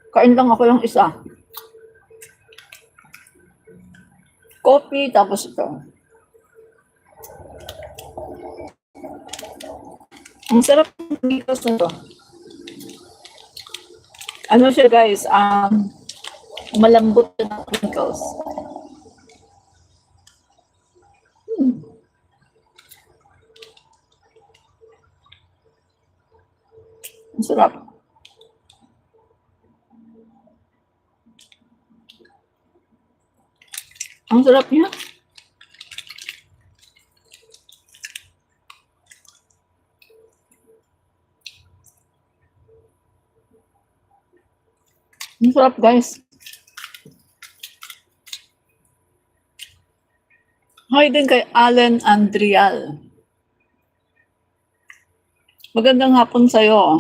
Kain lang ako ng isa. Coffee, tapos ito. Ang sarap ng pickles na to. Ano siya guys, malambot na ng pickles. Ang sarap. Ang sarap niya. Ang sarap guys. Hi din kay Allen Andrial. Magandang hapon sa'yo.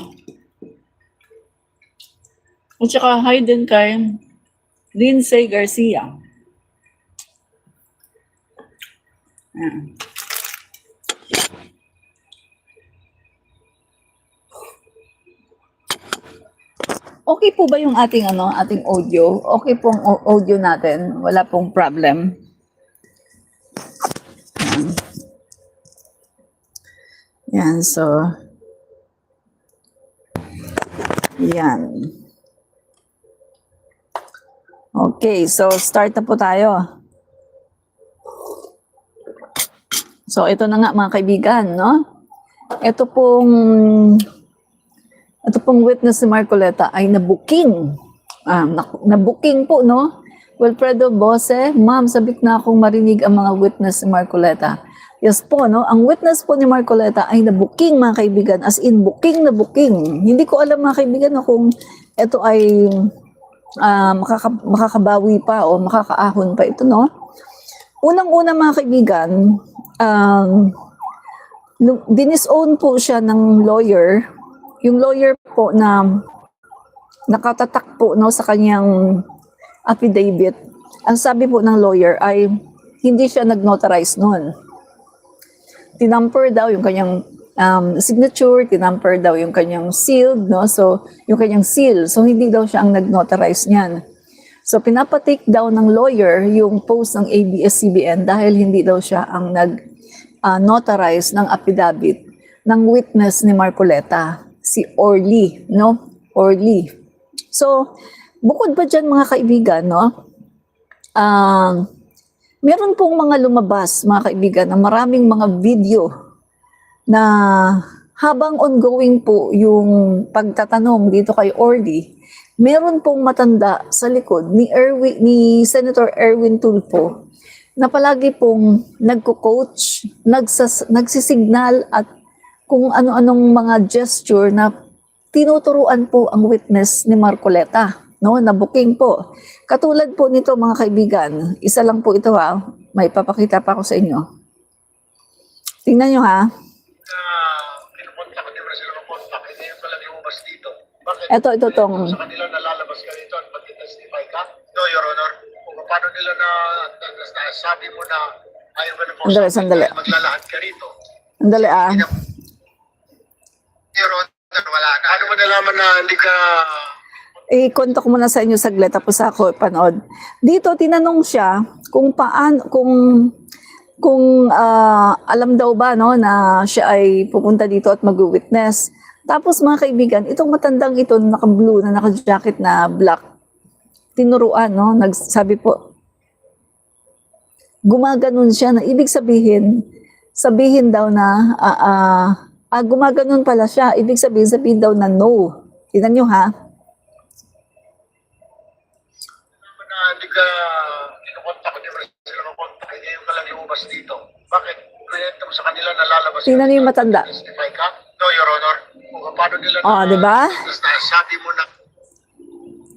At saka hi din kay Lindsay Garcia. Ayan. Okay po ba yung ating ating audio? Okay pong audio natin. Wala pong problem. Yan, so yan. Okay, so start na po tayo. So ito na nga mga kaibigan, no? Ito pong witness si Marcoleta ay nabuking. Nabuking po, no? Wilfredo Bose, ma'am, sabik na akong marinig ang mga witness ni Marcoleta. Yes po, no? Ang witness po ni Marcoleta ay nabuking, mga kaibigan. As in, booking na booking. Hindi ko alam, mga kaibigan, no, kung ito ay makakabawi pa o makakaahon pa ito, no? Unang-una, mga kaibigan, dinisown po siya ng lawyer. Yung lawyer po na nakatatak po, no, sa kanyang affidavit. Ang sabi po ng lawyer ay hindi siya nag-notarize noon. Tinamper daw yung kanyang signature, tinamper daw yung kanyang seal, no? So, yung kanyang seal. So, hindi daw siya ang nag-notarize niyan. So, pinapatake daw ng lawyer yung post ng ABS-CBN dahil hindi daw siya ang nag-notarize ng affidavit ng witness ni Marcoleta, si Orly, no? Orly. So, bukod pa dyan, mga kaibigan, no? Meron pong mga lumabas, mga kaibigan, na maraming mga video na habang ongoing po yung pagtatanong dito kay Orly, meron pong matanda sa likod ni Senator Erwin Tulfo na palagi pong nagko-coach, nagsisignal at kung ano-anong mga gesture na tinuturuan po ang witness ni Marcoleta, no, na booking po. Katulad po nito, mga kaibigan, isa lang po ito ha, may papakita pa ako sa inyo. Tingnan nyo ha. Kinukontak ko, di ba sila makontak, hindi yung pala lumabas dito. Bakit? Ito tong... Sa kanila nalalabas ka dito at mag-testify ka? No, Your Honor. Kung paano nila na sabi mo na ayaw ka na po sandali. maglalahad ka rito. Sandali ah. Your Honor, wala na. Ano mo nalaman na hindi ka... I-contact ko muna sa inyo saglit tapos ako panood. Dito tinanong siya kung paano kung alam daw ba, no, na siya ay pupunta dito at mag-witness. Tapos mga kaibigan, itong matandang ito naka-blue na naka-jacket na black, tinuruan, no, nagsabi po, gumaganon siya na ibig sabihin daw na gumaganon pala siya, ibig sabihin daw na no. Tingnan nyo ha. Hindi ka kinukontak, di ba sila makontak, hindi yung pala lumabas dito. Bakit? Kwento mo sa kanila nalalabas ka. Tingnan nyo yung matanda. Testify ka? No, Your Honor. Kung paano nila di ba? sabi mo na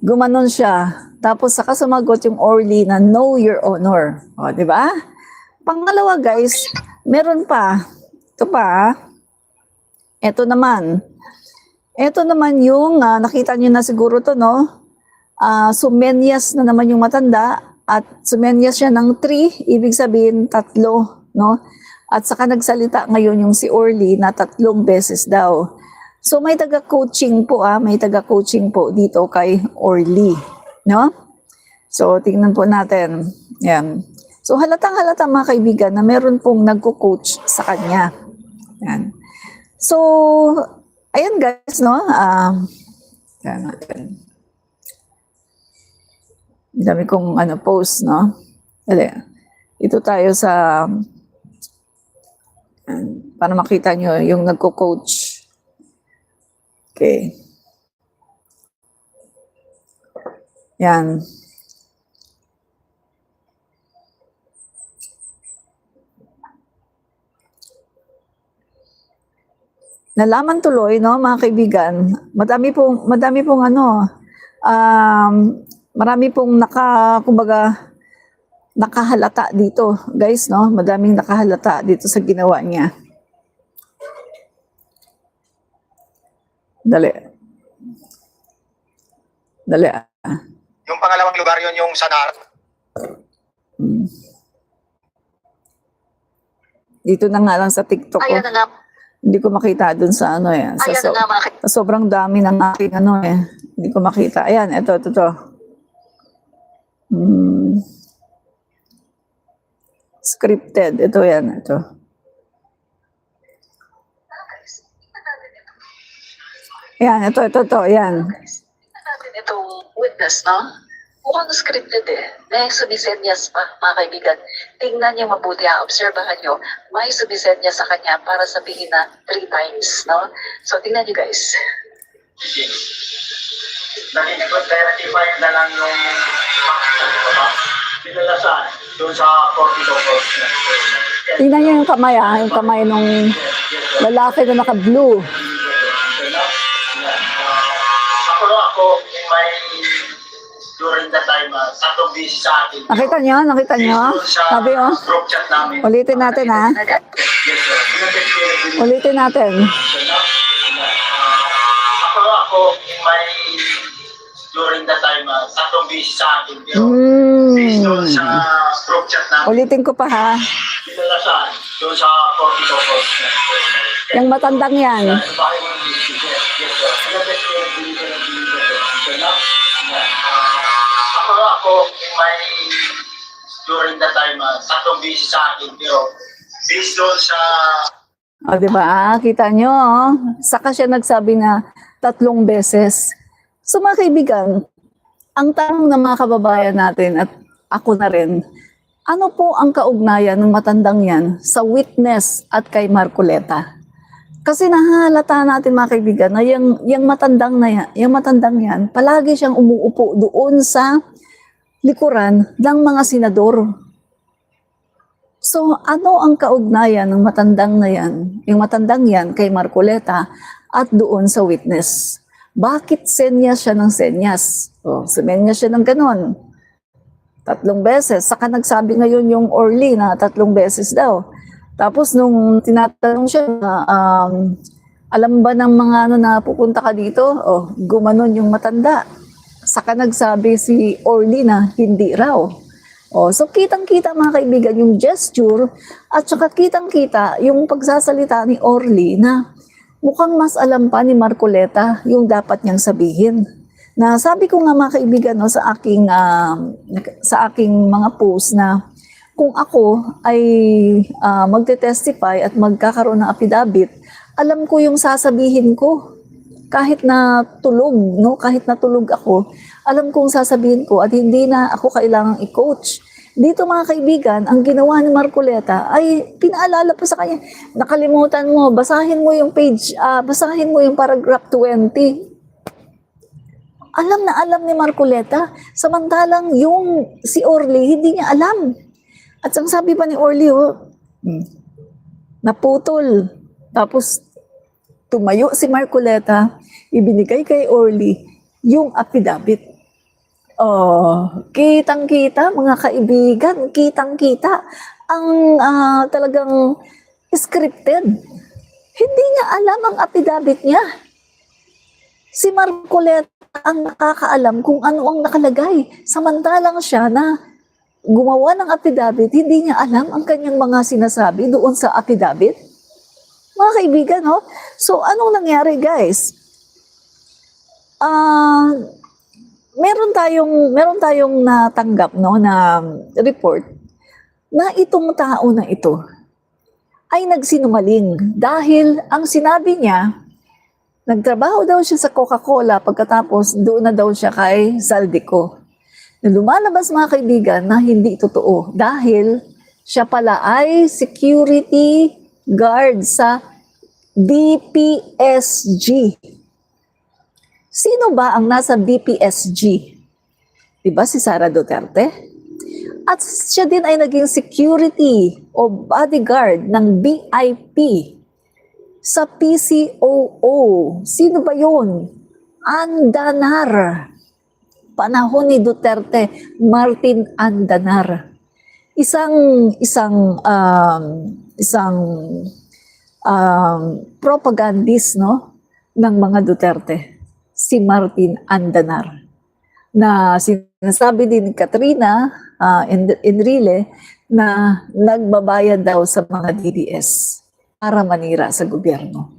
Gumanon siya. Tapos saka sumagot yung Orly na no, Your Honor. Di ba? Pangalawa guys, meron pa. Ito pa. Ito naman. Ito naman yung, nakita nyo na siguro to, no? Sumenyas na naman yung matanda at sumenyas siya ng 3, ibig sabihin 3, no? At saka nagsalita ngayon yung si Orly na 3 beses daw. So may taga-coaching po may taga-coaching po dito kay Orly, no? So tingnan po natin. Yan. So halatang-halata mga kaibigan na meron pong nagko-coach sa kanya. Yan. So ayan guys, no? Yan natin. Dami kong post, no? Dali. Ito tayo sa para makita nyo yung nagko-coach. Okay. Yan. Nalaman tuloy, no, mga kaibigan, marami pong marami pong nakahalata dito, guys, no? Madaming nakahalata dito sa ginawa niya. Dali. Yung pangalawang lugar yun, yung Sanar. Dito na nga lang sa TikTok ko. Ayan na nga. Hindi ko makita dun sa sa sobrang dami ng aking Hindi ko makita. Ayan, ito. Scripted. Ito. Ayan, ito. Ayan. Natin itong witness, no? Mukhang scripted May sumisenyas pa, mga kaibigan. Tingnan niyo mabuti, obserbahan niyo. May sumisenyas sa kanya para sabihin na 3 times, no? So, tingnan niyo guys. Nag-verify na lang yung pinalasan doon sa 42. Tingnan niyo yung kamay, yung kamay nung lalaki na naka-blue. Ako, may during that time, tatlong busy sa akin. Nakita niyo? Sabi Group chat namin. Ulitin natin Yes, sir. Ulitin natin. Ako, may during that time, tatlong busy sa akin. Pero based doon sa group chat namin, Ulitin ko pa ha. pinalasan doon sa 42. Yung matandang yan. Ako, may during that time, tatlong busy sa akin. Pero based doon sa O, diba? Kita nyo, saka siya nagsabi na 3 beses. So, mga kaibigan, ang tanong ng mga kababayan natin at ako na rin, ano po ang kaugnayan ng matandang yan sa witness at kay Marcoleta? Kasi nahalata natin mga kaibigan na yung matandang yan, palagi siyang umuupo doon sa likuran ng mga senador. So, ano ang kaugnayan ng matandang na yan, yung matandang yan kay Marcoleta at doon sa witness? Bakit senyas siya ng senyas? O, senyas siya ng ganon. 3 beses. Saka nagsabi ngayon yung Orly na 3 beses daw. Tapos nung tinatanong siya, alam ba ng mga na pupunta ka dito? O, gumanon yung matanda. Saka nagsabi si Orly na hindi raw. O, so kitang-kita mga kaibigan yung gesture at saka kitang-kita yung pagsasalita ni Orly na mukhang mas alam pa ni Marcoleta yung dapat niyang sabihin. Na sabi ko nga mga kaibigan no, sa aking mga post na kung ako ay magte-testify at magkakaroon ng affidavit, alam ko yung sasabihin ko. Kahit na tulog, no? Kahit na tulog ako, alam kong sasabihin ko at hindi na ako kailangang i-coach. Dito mga kaibigan, ang ginawa ni Marcoleta ay pinaalala pa sa kanya, nakalimutan mo, basahin mo yung page, basahin mo yung paragraph 20. Alam na alam ni Marcoleta, samantalang yung si Orly, hindi niya alam. At ang sabi pa ni Orly, naputol. Tapos tumayo si Marcoleta, ibinigay kay Orly yung affidavit. Oh, kitang-kita mga kaibigan, kitang-kita ang talagang scripted. Hindi niya alam ang affidavit niya. Si Marcoleta ang nakakaalam kung ano ang nakalagay. Samantalang siya na gumawa ng affidavit, hindi niya alam ang kanyang mga sinasabi doon sa affidavit. Mga kaibigan, no? So, anong nangyari, guys? Meron tayong natanggap, no, na report na itong tao na ito ay nagsinungaling dahil ang sinabi niya, nagtrabaho daw siya sa Coca-Cola pagkatapos doon na daw siya kay Zaldico. Na lumalabas mga kaibigan na hindi totoo dahil siya pala ay security guard sa BPSG. Sino ba ang nasa BPSG? Diba si Sara Duterte? At siya din ay naging security o bodyguard ng BIP sa PCOO. Sino ba yun? Andanar. Panahon ni Duterte, Martin Andanar. Isang propagandist, no, ng mga Duterte, si Martin Andanar, na sinasabi din ni Katrina Enrile na nagbabayad daw sa mga DDS para manira sa gobyerno.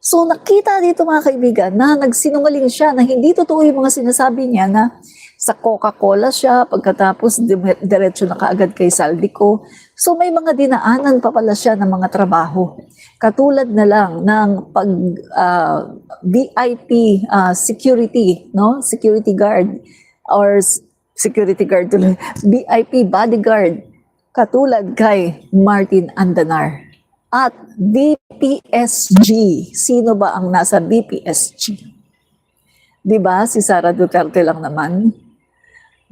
So nakita dito mga kaibigan na nagsinungaling siya na hindi totoo yung mga sinasabi niya na sa Coca-Cola siya, pagkatapos diretso na kaagad kay Zaldico. So may mga dinaanan pa pala siya ng mga trabaho. Katulad na lang ng pag VIP security, no? Security guard or security guard tuloy, VIP bodyguard katulad kay Martin Andanar. At BPSG, sino ba ang nasa BPSG? 'Di ba? Si Sara Duterte lang naman.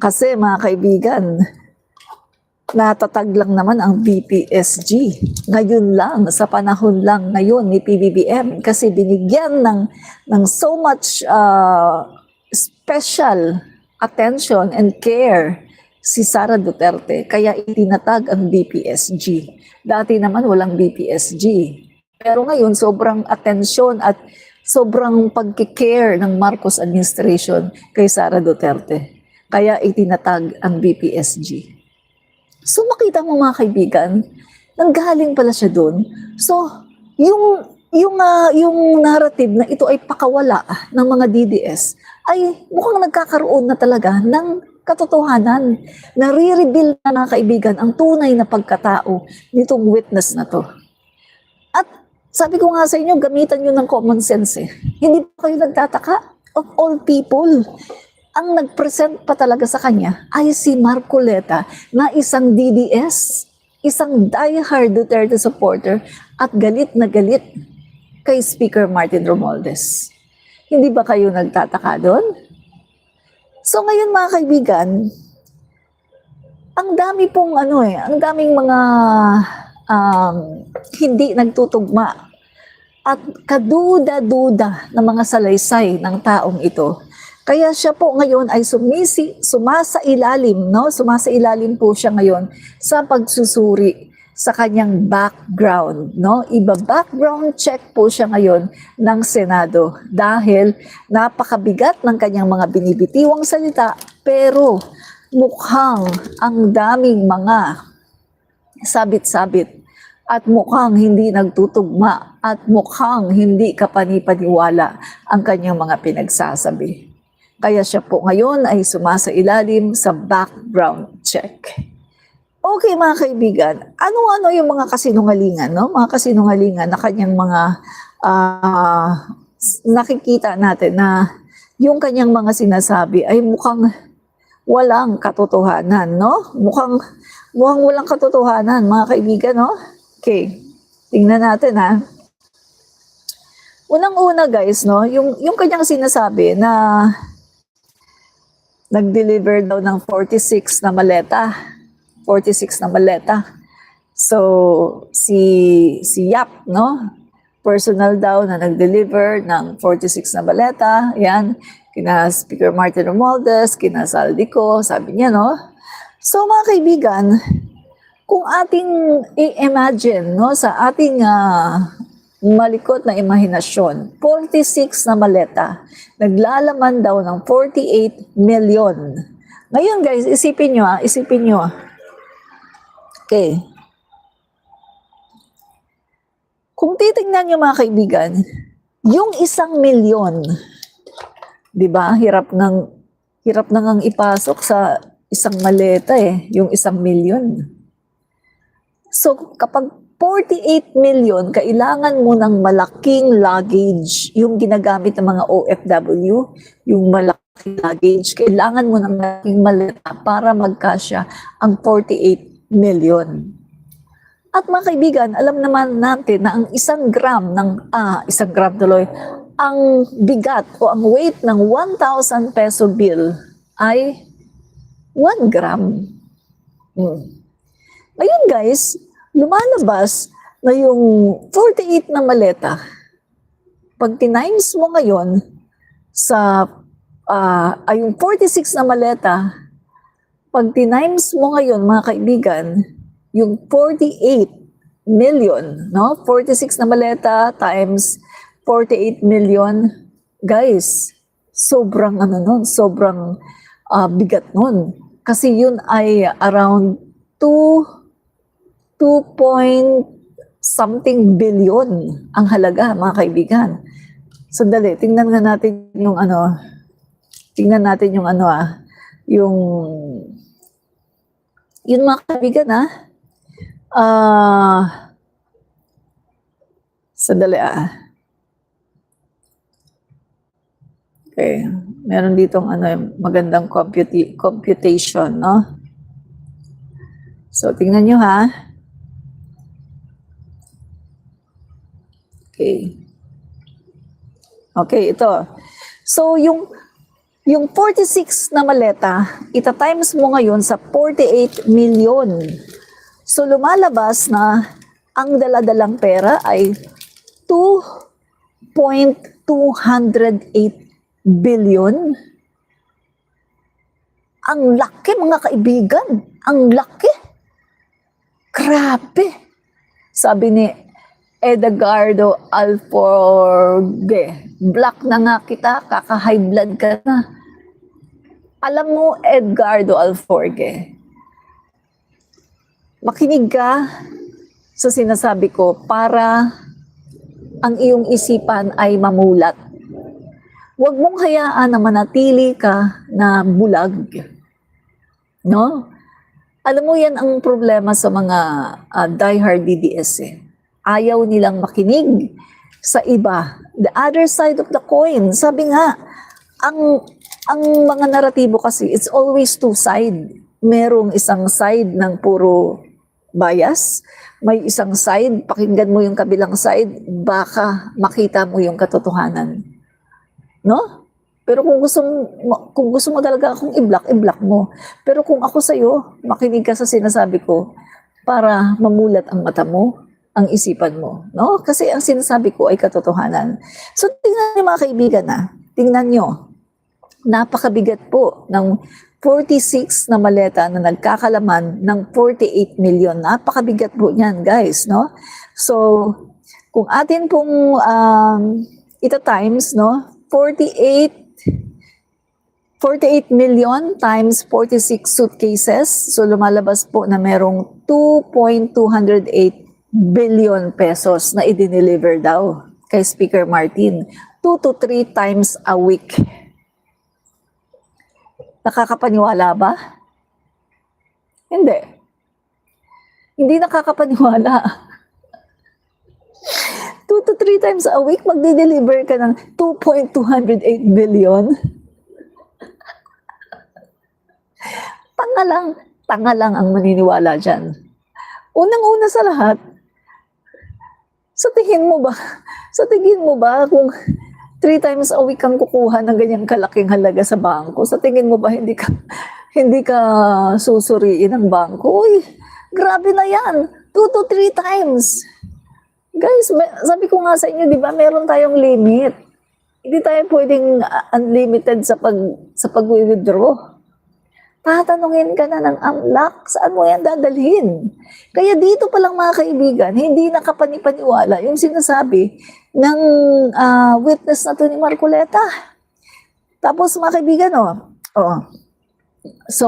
Kasi mga kaibigan, natatag lang naman ang BPSG. Ngayon lang, sa panahon lang ngayon ni PBBM kasi binigyan ng so much special attention and care si Sara Duterte kaya itinatag ang BPSG. Dati naman walang BPSG. Pero ngayon sobrang atensyon at sobrang pagkikare ng Marcos administration kay Sara Duterte. Kaya itinatag ang BPSG. So makita mo mga kaibigan, nanggaling pala siya doon. So yung narrative na ito ay pakawala ng mga DDS ay mukhang nagkakaroon na talaga ng katotohanan. Nare-reveal na mga kaibigan ang tunay na pagkatao nitong witness na to. At sabi ko nga sa inyo, gamitan nyo ng common sense eh. Hindi pa kayo nagtataka? Of all people, ang nag-present pa talaga sa kanya ay si Marcoleta na isang DDS, isang diehard Duterte supporter at galit na galit kay Speaker Martin Romualdez. Hindi ba kayo nagtataka doon? So ngayon mga kaibigan, ang dami pong ang daming mga hindi nagtutugma at kaduda-duda ng mga salaysay ng taong ito. Kaya siya po ngayon ay sumasailalim po siya ngayon sa pagsusuri sa kanyang background, no? Iba-background check po siya ngayon ng Senado dahil napakabigat ng kanyang mga binibitiwang salita pero mukhang ang daming mga sabit-sabit at mukhang hindi nagtutugma at mukhang hindi kapanipaniwala ang kanyang mga pinagsasabi. Kaya siya po ngayon ay sumasailalim sa background check. Okay mga kaibigan, ano-ano yung mga kasinungalingan, no? Mga kasinungalingan na kanyang mga nakikita natin na yung kanyang mga sinasabi ay mukhang walang katotohanan, no? Mukhang walang katotohanan, mga kaibigan, no? Okay, tingnan natin ha. Unang-una guys, no, yung kanyang sinasabi na nag-deliver daw ng 46 na maleta. 46 na maleta. So, si Yap, no? Personal daw na nag-deliver ng 46 na maleta. Yan, kina Speaker Martin Romualdez, kina Zaldico, sabi niya, no? So, mga kaibigan, kung ating i-imagine, no, sa ating malikot na imahinasyon, 46 na maleta, naglalaman daw ng 48 million. Ngayon guys, isipin nyo. Okay. Kung titingnan niyo mga kaibigan, yung 1,000,000, 'di ba? Hirap nang ipasok sa isang maleta yung 1,000,000. So kapag 48 million, kailangan mo ng malaking luggage, yung ginagamit ng mga OFW, yung malaking luggage, kailangan mo ng malaking maleta para magkasya ang 48 million. At mga kaibigan, alam naman natin na ang 1 gram isang gram tuloy, ang bigat o ang weight ng 1,000 peso bill ay 1 gram. Ngayon guys, lumalabas na yung 48 na maleta, pag tinimes mo ngayon sa, yung 46 na maleta, pag tinimes mo ngayon mga kaibigan, yung 48 million, no? 46 na maleta times 48 million, guys, sobrang sobrang bigat nun. Kasi yun ay around 2 point something billion ang halaga, mga kaibigan. Sandali, tingnan natin yung yun mga kaibigan sandali Okay, meron ditong magandang computation, no? So, tingnan nyo Okay, ito. So, yung 46 na maleta, ita-times mo ngayon sa 48 million. So, lumalabas na ang daladalang pera ay 2.208 billion. Ang laki, mga kaibigan. Ang laki. Grabe. Sabi ni Edgardo Alforge, black na nga kita, kaka-high blood ka na. Alam mo, Edgardo Alforge, makinig ka sa sinasabi ko para ang iyong isipan ay mamulat. Huwag mong hayaan na manatili ka na bulag. No? Alam mo, yan ang problema sa mga diehard DDS. Ayaw nilang makinig sa iba. The other side of the coin. Sabi nga, ang mga naratibo kasi, it's always two side. Merong isang side ng puro bias. May isang side, pakinggan mo yung kabilang side, baka makita mo yung katotohanan. No? Pero kung gusto mo talaga akong i-block mo. Pero kung ako sa'yo, makinig ka sa sinasabi ko para mamulat ang mata mo, ang isipan mo. No? Kasi ang sinasabi ko ay katotohanan. So, tingnan niyo mga kaibigan tingnan niyo. Napakabigat po ng 46 na maleta na nagkakalaman ng 48 million. Napakabigat po niyan, guys. No? So, kung atin pong ita-times, no? 48 million times 46 suitcases. So, lumalabas po na merong 2.208 billion pesos na i-deliver daw kay Speaker Martin. 2 to 3 times a week. Nakakapaniwala ba? Hindi. Hindi nakakapaniwala. 2 to 3 times a week, magdi-deliver ka ng 2.208 billion. Tanga lang ang maniniwala dyan. Unang-una sa lahat, sa tingin mo ba kung 3 times a week kang kukuha ng ganyang kalaking halaga sa bangko, sa tingin mo ba hindi ka susuriin ng bangko? Uy, grabe na yan. 2 to 3 times. Guys, sabi ko nga sa inyo, di ba, meron tayong limit. Hindi tayo pwedeng unlimited sa pag-withdraw. Tatanungin ka na ng amlak, saan mo yan dadalhin? Kaya dito pa lang mga kaibigan, hindi nakapanipaniwala yung sinasabi ng witness na to ni Marcoleta. Tapos mga kaibigan, so,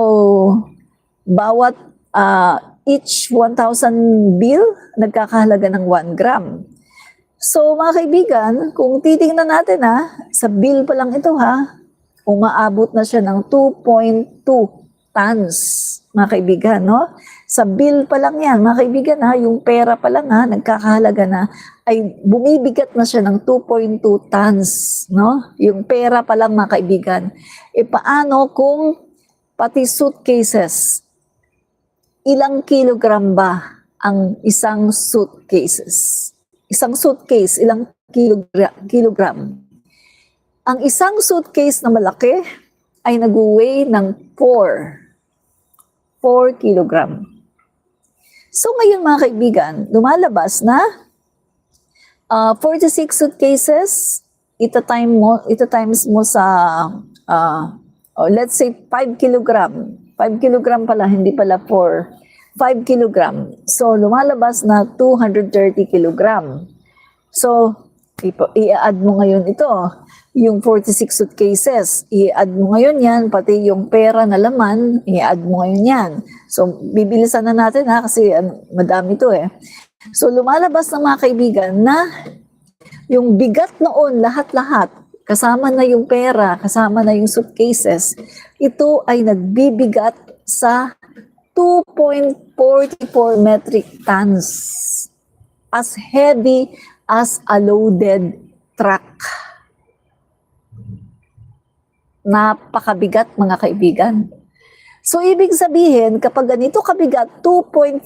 bawat each 1,000 bill, nagkakahalaga ng 1 gram. So mga kaibigan, kung titingnan natin sa bill pa lang ito umaabot na siya ng 2.2 tons, mga kaibigan, no? Sa bill pa lang yan, mga kaibigan, yung pera pa lang nagkakahalaga na, ay bumibigat na siya ng 2.2 tons, no? Yung pera pa lang, mga kaibigan. E paano kung pati suitcases, ilang kilogram ba ang isang suitcases? Isang suitcase, ilang kilogram? Ang isang suitcase na malaki ay nag-weigh ng 4 kilogram. So ngayon mga kaibigan, lumalabas na 46 suitcases, ita-times mo sa, let's say 5 kilogram. 5 kilogram pala, hindi pala 4. 5 kilogram. So, lumalabas na 230 kilogram. So, i-add mo ngayon ito, yung 46 suitcases. I-add mo ngayon yan, pati yung pera na laman, i-add mo ngayon yan. So, bibilisan na natin kasi madami ito eh. So, lumalabas na mga kaibigan na yung bigat noon, lahat-lahat, kasama na yung pera, kasama na yung suitcases, ito ay nagbibigat sa 2.44 metric tons, as heavy as a loaded truck. Napakabigat mga kaibigan. So ibig sabihin, kapag ganito kabigat, 2.44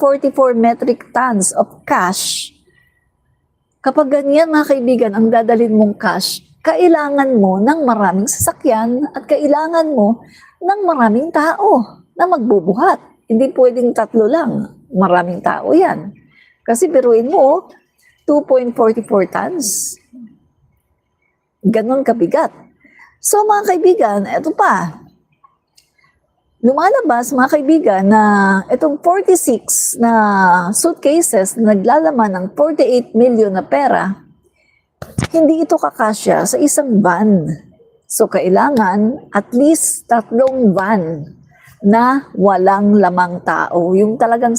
metric tons of cash, kapag ganyan mga kaibigan ang dadalhin mong cash, kailangan mo ng maraming sasakyan at kailangan mo ng maraming tao na magbubuhat. Hindi pwedeng 3 lang. Maraming tao yan. Kasi biruin mo, 2.44 tons. Ganon kabigat. So mga kaibigan, eto pa. Lumalabas mga kaibigan na itong 46 na suitcases na naglalaman ng 48 million na pera, hindi ito kakasya sa isang van. So kailangan at least 3 van na walang lamang tao. Yung talagang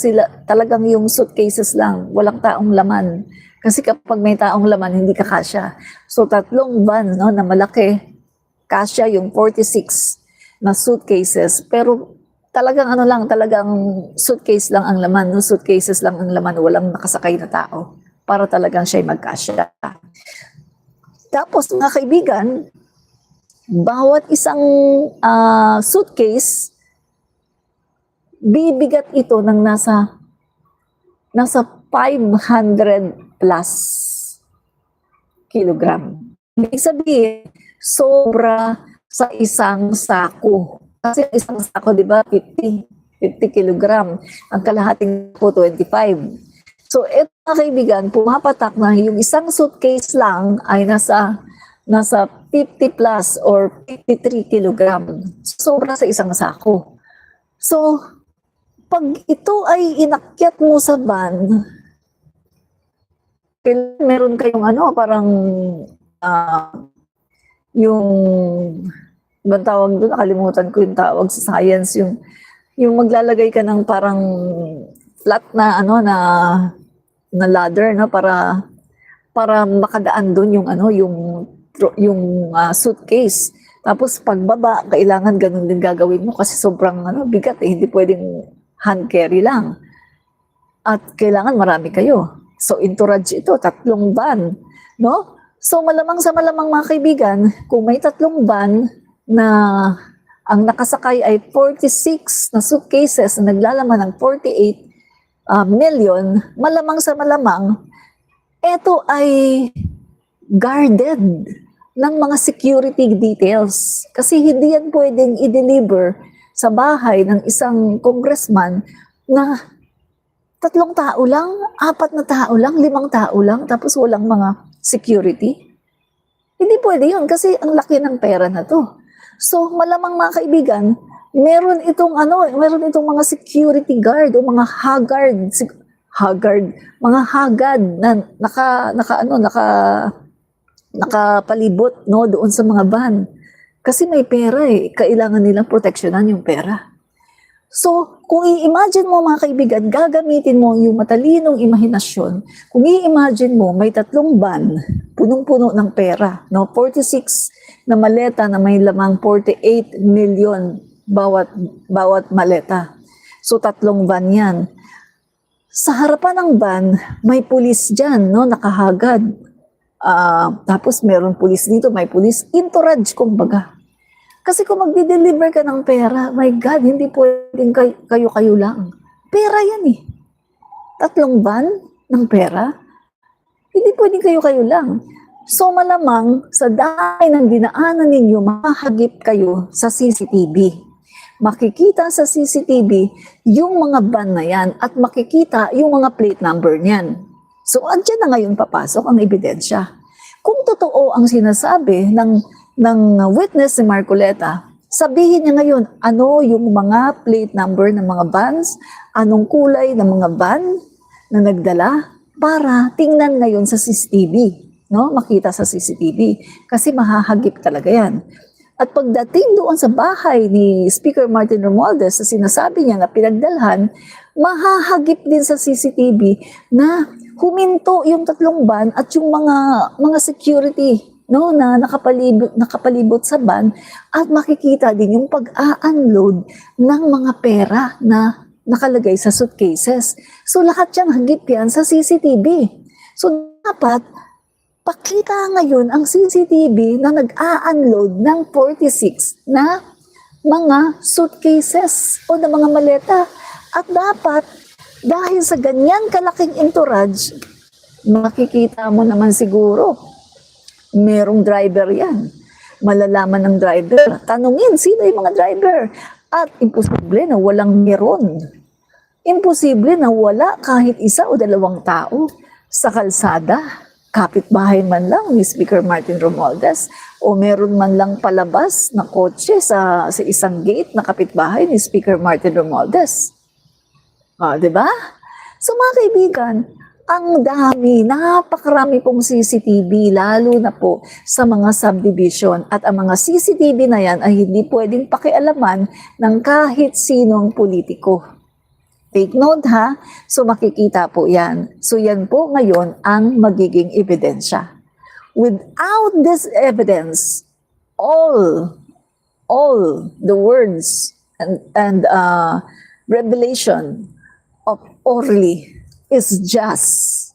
yung suitcases lang, walang taong laman. Kasi kapag may taong laman, hindi kakasya. So 3 van na malaki, kasya yung 46 na suitcases. Pero talagang talagang suitcase lang ang laman, no? Suitcases lang ang laman, walang nakasakay na tao para talagang siya'y magkasya. Tapos mga kaibigan, bawat isang suitcase, bibigat ito ng nasa 500 plus kilogram. Ibig sabihin, sobra sa isang sako. Kasi isang sako, di ba, 50 kilogram. Ang kalahating po, 25. So, ito mga kaibigan, pumapatak na yung isang suitcase lang ay nasa 50 plus or 53 kilogram. Sobra sa isang sako. So, pag ito ay inakyat mo sa van, meron kayong parang yung ibang tawag doon, nakalimutan ko yung tawag sa science, yung maglalagay ka ng parang flat na na ladder para makadaan doon yung suitcase. Tapos pagbaba, kailangan ganun din gagawin mo kasi sobrang bigat hindi pwedeng hand carry lang. At kailangan marami kayo. So entourage ito, 3 van, no? So malamang sa malamang mga kaibigan, kung may 3 van na ang nakasakay ay 46 na suitcases na naglalaman ng 48 million, malamang sa malamang, ito ay guarded ng mga security details. Kasi hindi yan pwedeng i-deliver sa bahay ng isang congressman na 3 tao lang, 4 na tao lang, 5 tao lang, tapos walang mga security. Hindi pwede yun kasi ang laki ng pera na to. So malamang mga kaibigan, meron itong mga security guard o mga mga hagad na nakapalibot doon sa mga van. Kasi may pera kailangan nilang proteksyonan yung pera. So, kung i-imagine mo mga kaibigan, gagamitin mo yung matalinong imahinasyon. Kung i-imagine mo, may 3 van, punong-puno ng pera, no? 46 na maleta na may lamang 48 million bawat maleta. So, 3 van yan. Sa harapan ng van, may pulis dyan, no? Nakahagad. Tapos meron pulis dito, may pulis. Entourage, kumbaga. Kasi kung magdi-deliver ka ng pera, my God, hindi pwedeng kayo-kayo lang. Pera yan eh. 3 van ng pera, hindi pwedeng kayo-kayo lang. So malamang sa dami ng dinaanan ninyo, mahagip kayo sa CCTV. Makikita sa CCTV yung mga van na yan at makikita yung mga plate number niyan. So andyan na ngayon papasok ang ebidensya. Kung totoo ang sinasabi ng witness si Marcoleta, sabihin niya ngayon ano yung mga plate number ng mga vans, anong kulay ng mga van na nagdala para tingnan ngayon sa CCTV, no? Makita sa CCTV kasi mahahagip talaga yan. At pagdating doon sa bahay ni Speaker Martin Romualdez sa sinasabi niya na pinagdalhan, mahahagip din sa CCTV na huminto yung 3 van at yung mga security, no, na nakapalibot sa van at makikita din yung pag-a-unload ng mga pera na nakalagay sa suitcases. So lahat yan hagip yan sa CCTV. So dapat pakita ngayon ang CCTV na nag-a-unload ng 46 na mga suitcases o na mga maleta. At dapat dahil sa ganyan kalaking entourage, makikita mo naman siguro merong driver yan. Malalaman ng driver. Tanungin, sino yung mga driver? At imposible na walang meron. Imposible na wala kahit 1 o 2 tao sa kalsada. Kapitbahay man lang ni Speaker Martin Romualdez o meron man lang palabas na kotse sa isang gate na kapitbahay ni Speaker Martin Romualdez. Diba? So mga kaibigan, ang dami, napakarami pong CCTV, lalo na po sa mga subdivision. At ang mga CCTV na yan ay hindi pwedeng pakialaman ng kahit sinong politiko. Take note ha, so makikita po yan. So yan po ngayon ang magiging ebidensya. Without this evidence, all the words and revelation of Orly is just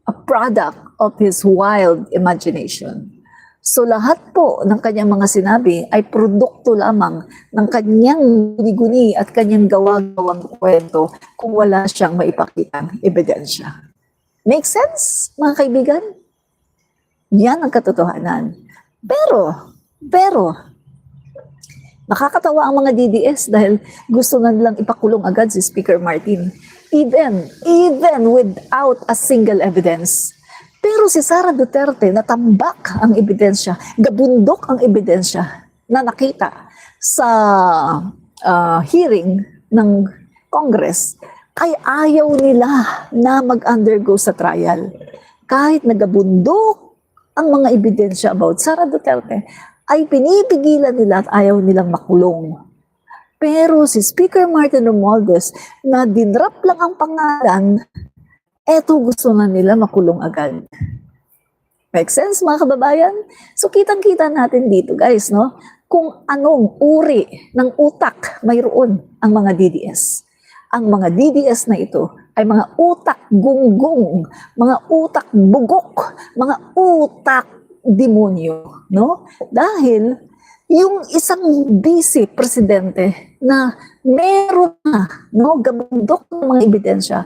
a product of his wild imagination. So lahat po ng kanyang mga sinabi ay produkto lamang ng kanyang guni-guni at kanyang gawa-gawang kwento kung wala siyang maipakitang ebidensya. Make sense, mga kaibigan? Yan ang katotohanan. Pero, nakakatawa ang mga DDS dahil gusto na nilang ipakulong agad si Speaker Martin. Even without a single evidence. Pero si Sara Duterte, natambak ang ebidensya, gabundok ang ebidensya na nakita sa hearing ng Congress, ay ayaw nila na mag-undergo sa trial. Kahit nagabundok ang mga ebidensya about Sara Duterte, ay pinipigilan nila at ayaw nilang makulong. Pero si Speaker Martin Romualdez, na dinrap lang ang pangalan, eto gusto na nila makulong agad. Make sense, mga kababayan? So kitang-kita natin dito, guys, no? Kung anong uri ng utak mayroon ang mga DDS. Ang mga DDS na ito ay mga utak gunggong, mga utak bugok, mga utak demonyo, no? Dahil yung isang vice presidente na meron na, no, gabundok ng mga ebidensya,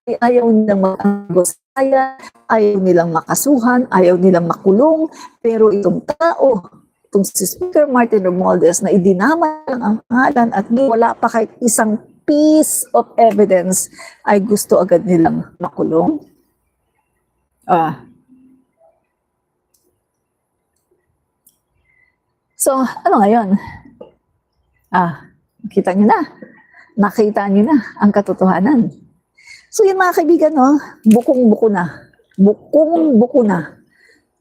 ay ayaw nilang mag-agosaya, ayaw nilang makasuhan, ayaw nilang makulong, pero itong tao, itong si Speaker Martin Romualdez na idinama lang ang pangalan at wala pa kahit isang piece of evidence, ay gusto agad nilang makulong. So, ano ngayon? Nakita niyo na. Nakita niyo na ang katotohanan. So yun mga kaibigan, no? Bukong-buko na. Bukong-buko na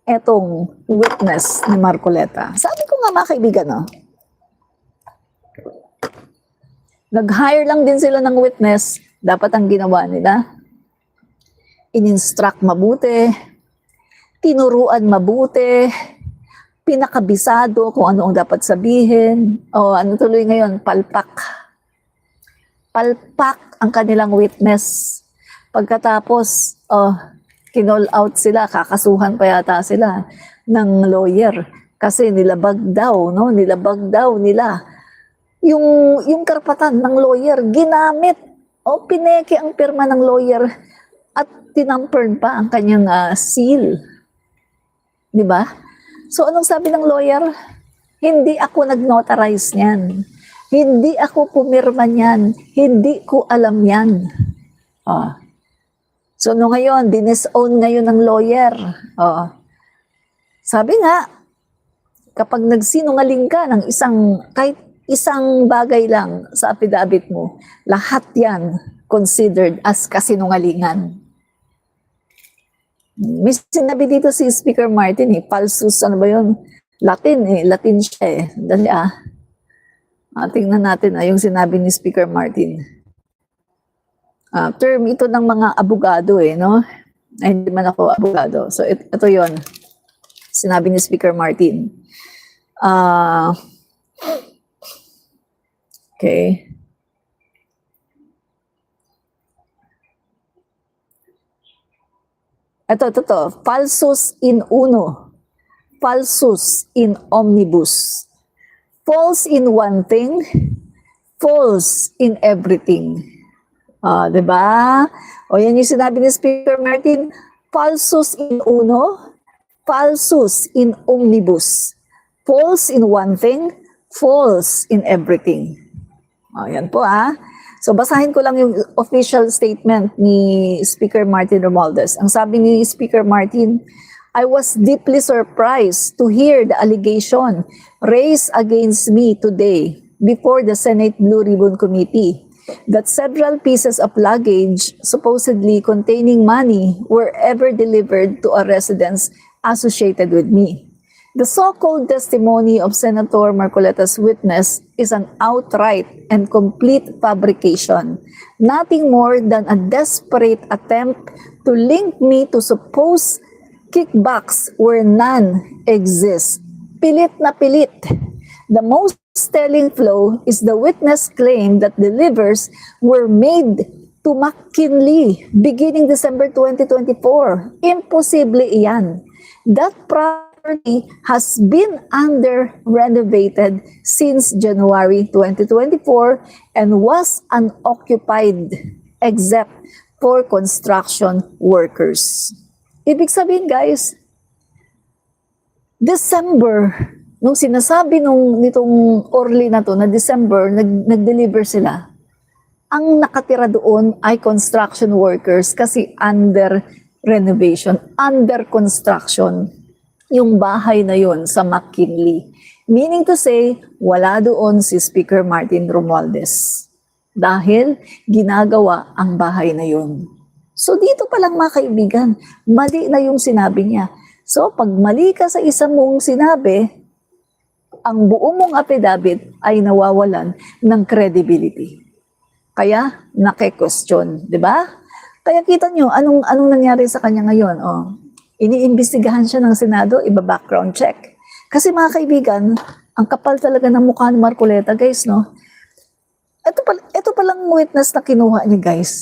etong witness ni Marcoleta. Sabi ko nga mga kaibigan, no? Nag-hire lang din sila ng witness. Dapat ang ginawa nila, in-instruct mabuti, tinuruan mabuti, pinakabisado kung ano ang dapat sabihin. O ano tuloy ngayon, palpak. Palpak ang kanilang witness. Pagkatapos, kinall out sila, kakasuhan pa yata sila ng lawyer. Kasi nilabag daw, no? Nilabag daw nila yung karapatan ng lawyer, ginamit o pineke ang pirma ng lawyer at tinampered pa ang kanyang seal. Di ba? So anong sabi ng lawyer? Hindi ako nag-notarize niyan. Hindi ako pumirma niyan. Hindi ko alam yan. So ngayon, dinesown ngayon ng lawyer. Sabi nga, kapag nagsinungaling ka ng kahit isang bagay lang sa affidavit mo, lahat yan considered as kasinungalingan. May sinabi dito si Speaker Martin, falsus, ano ba yun? Latin siya Dali tingnan natin yung sinabi ni Speaker Martin. Term ito ng mga abogado no? Ay, hindi man ako abogado. So ito yon sinabi ni Speaker Martin. Okay. Ito. Falsus in uno. Falsus in omnibus. False in one thing. False in everything. Diba? O yan yung sinabi ni Speaker Martin. Falsus in uno. Falsus in omnibus. False in one thing. False in everything. Yan po So basahin ko lang yung official statement ni Speaker Martin Romualdez. Ang sabi ni Speaker Martin, I was deeply surprised to hear the allegation raised against me today before the Senate Blue Ribbon Committee that several pieces of luggage supposedly containing money were ever delivered to a residence associated with me. The so-called testimony of Senator Marcoleta's witness is an outright and complete fabrication, nothing more than a desperate attempt to link me to supposed kickbacks where none exist. Pilit na pilit. The most telling flaw is the witness claim that delivers were made to McKinley beginning December 2024. Imposible iyan. That property has been under renovated since January 2024 and was unoccupied except for construction workers. Ibig sabihin guys, December, nung sinasabi nitong Orly na to, na December, nag-deliver sila, ang nakatira doon ay construction workers kasi under renovation, under construction yung bahay na yon sa McKinley. Meaning to say, wala doon si Speaker Martin Romualdez. Dahil ginagawa ang bahay na yon. So dito pa lang mga kaibigan, mali na yung sinabi niya. So pag mali ka sa isa mong sinabi, ang buong mong affidavit ay nawawalan ng credibility. Kaya nake-question, di ba? Kaya kita nyo, anong nangyari sa kanya ngayon? Iniimbestigahan siya ng Senado, iba-background check. Kasi mga kaibigan, ang kapal talaga ng mukha ni Marcoleta, guys, no? Ito palang witness na kinuha niya, guys.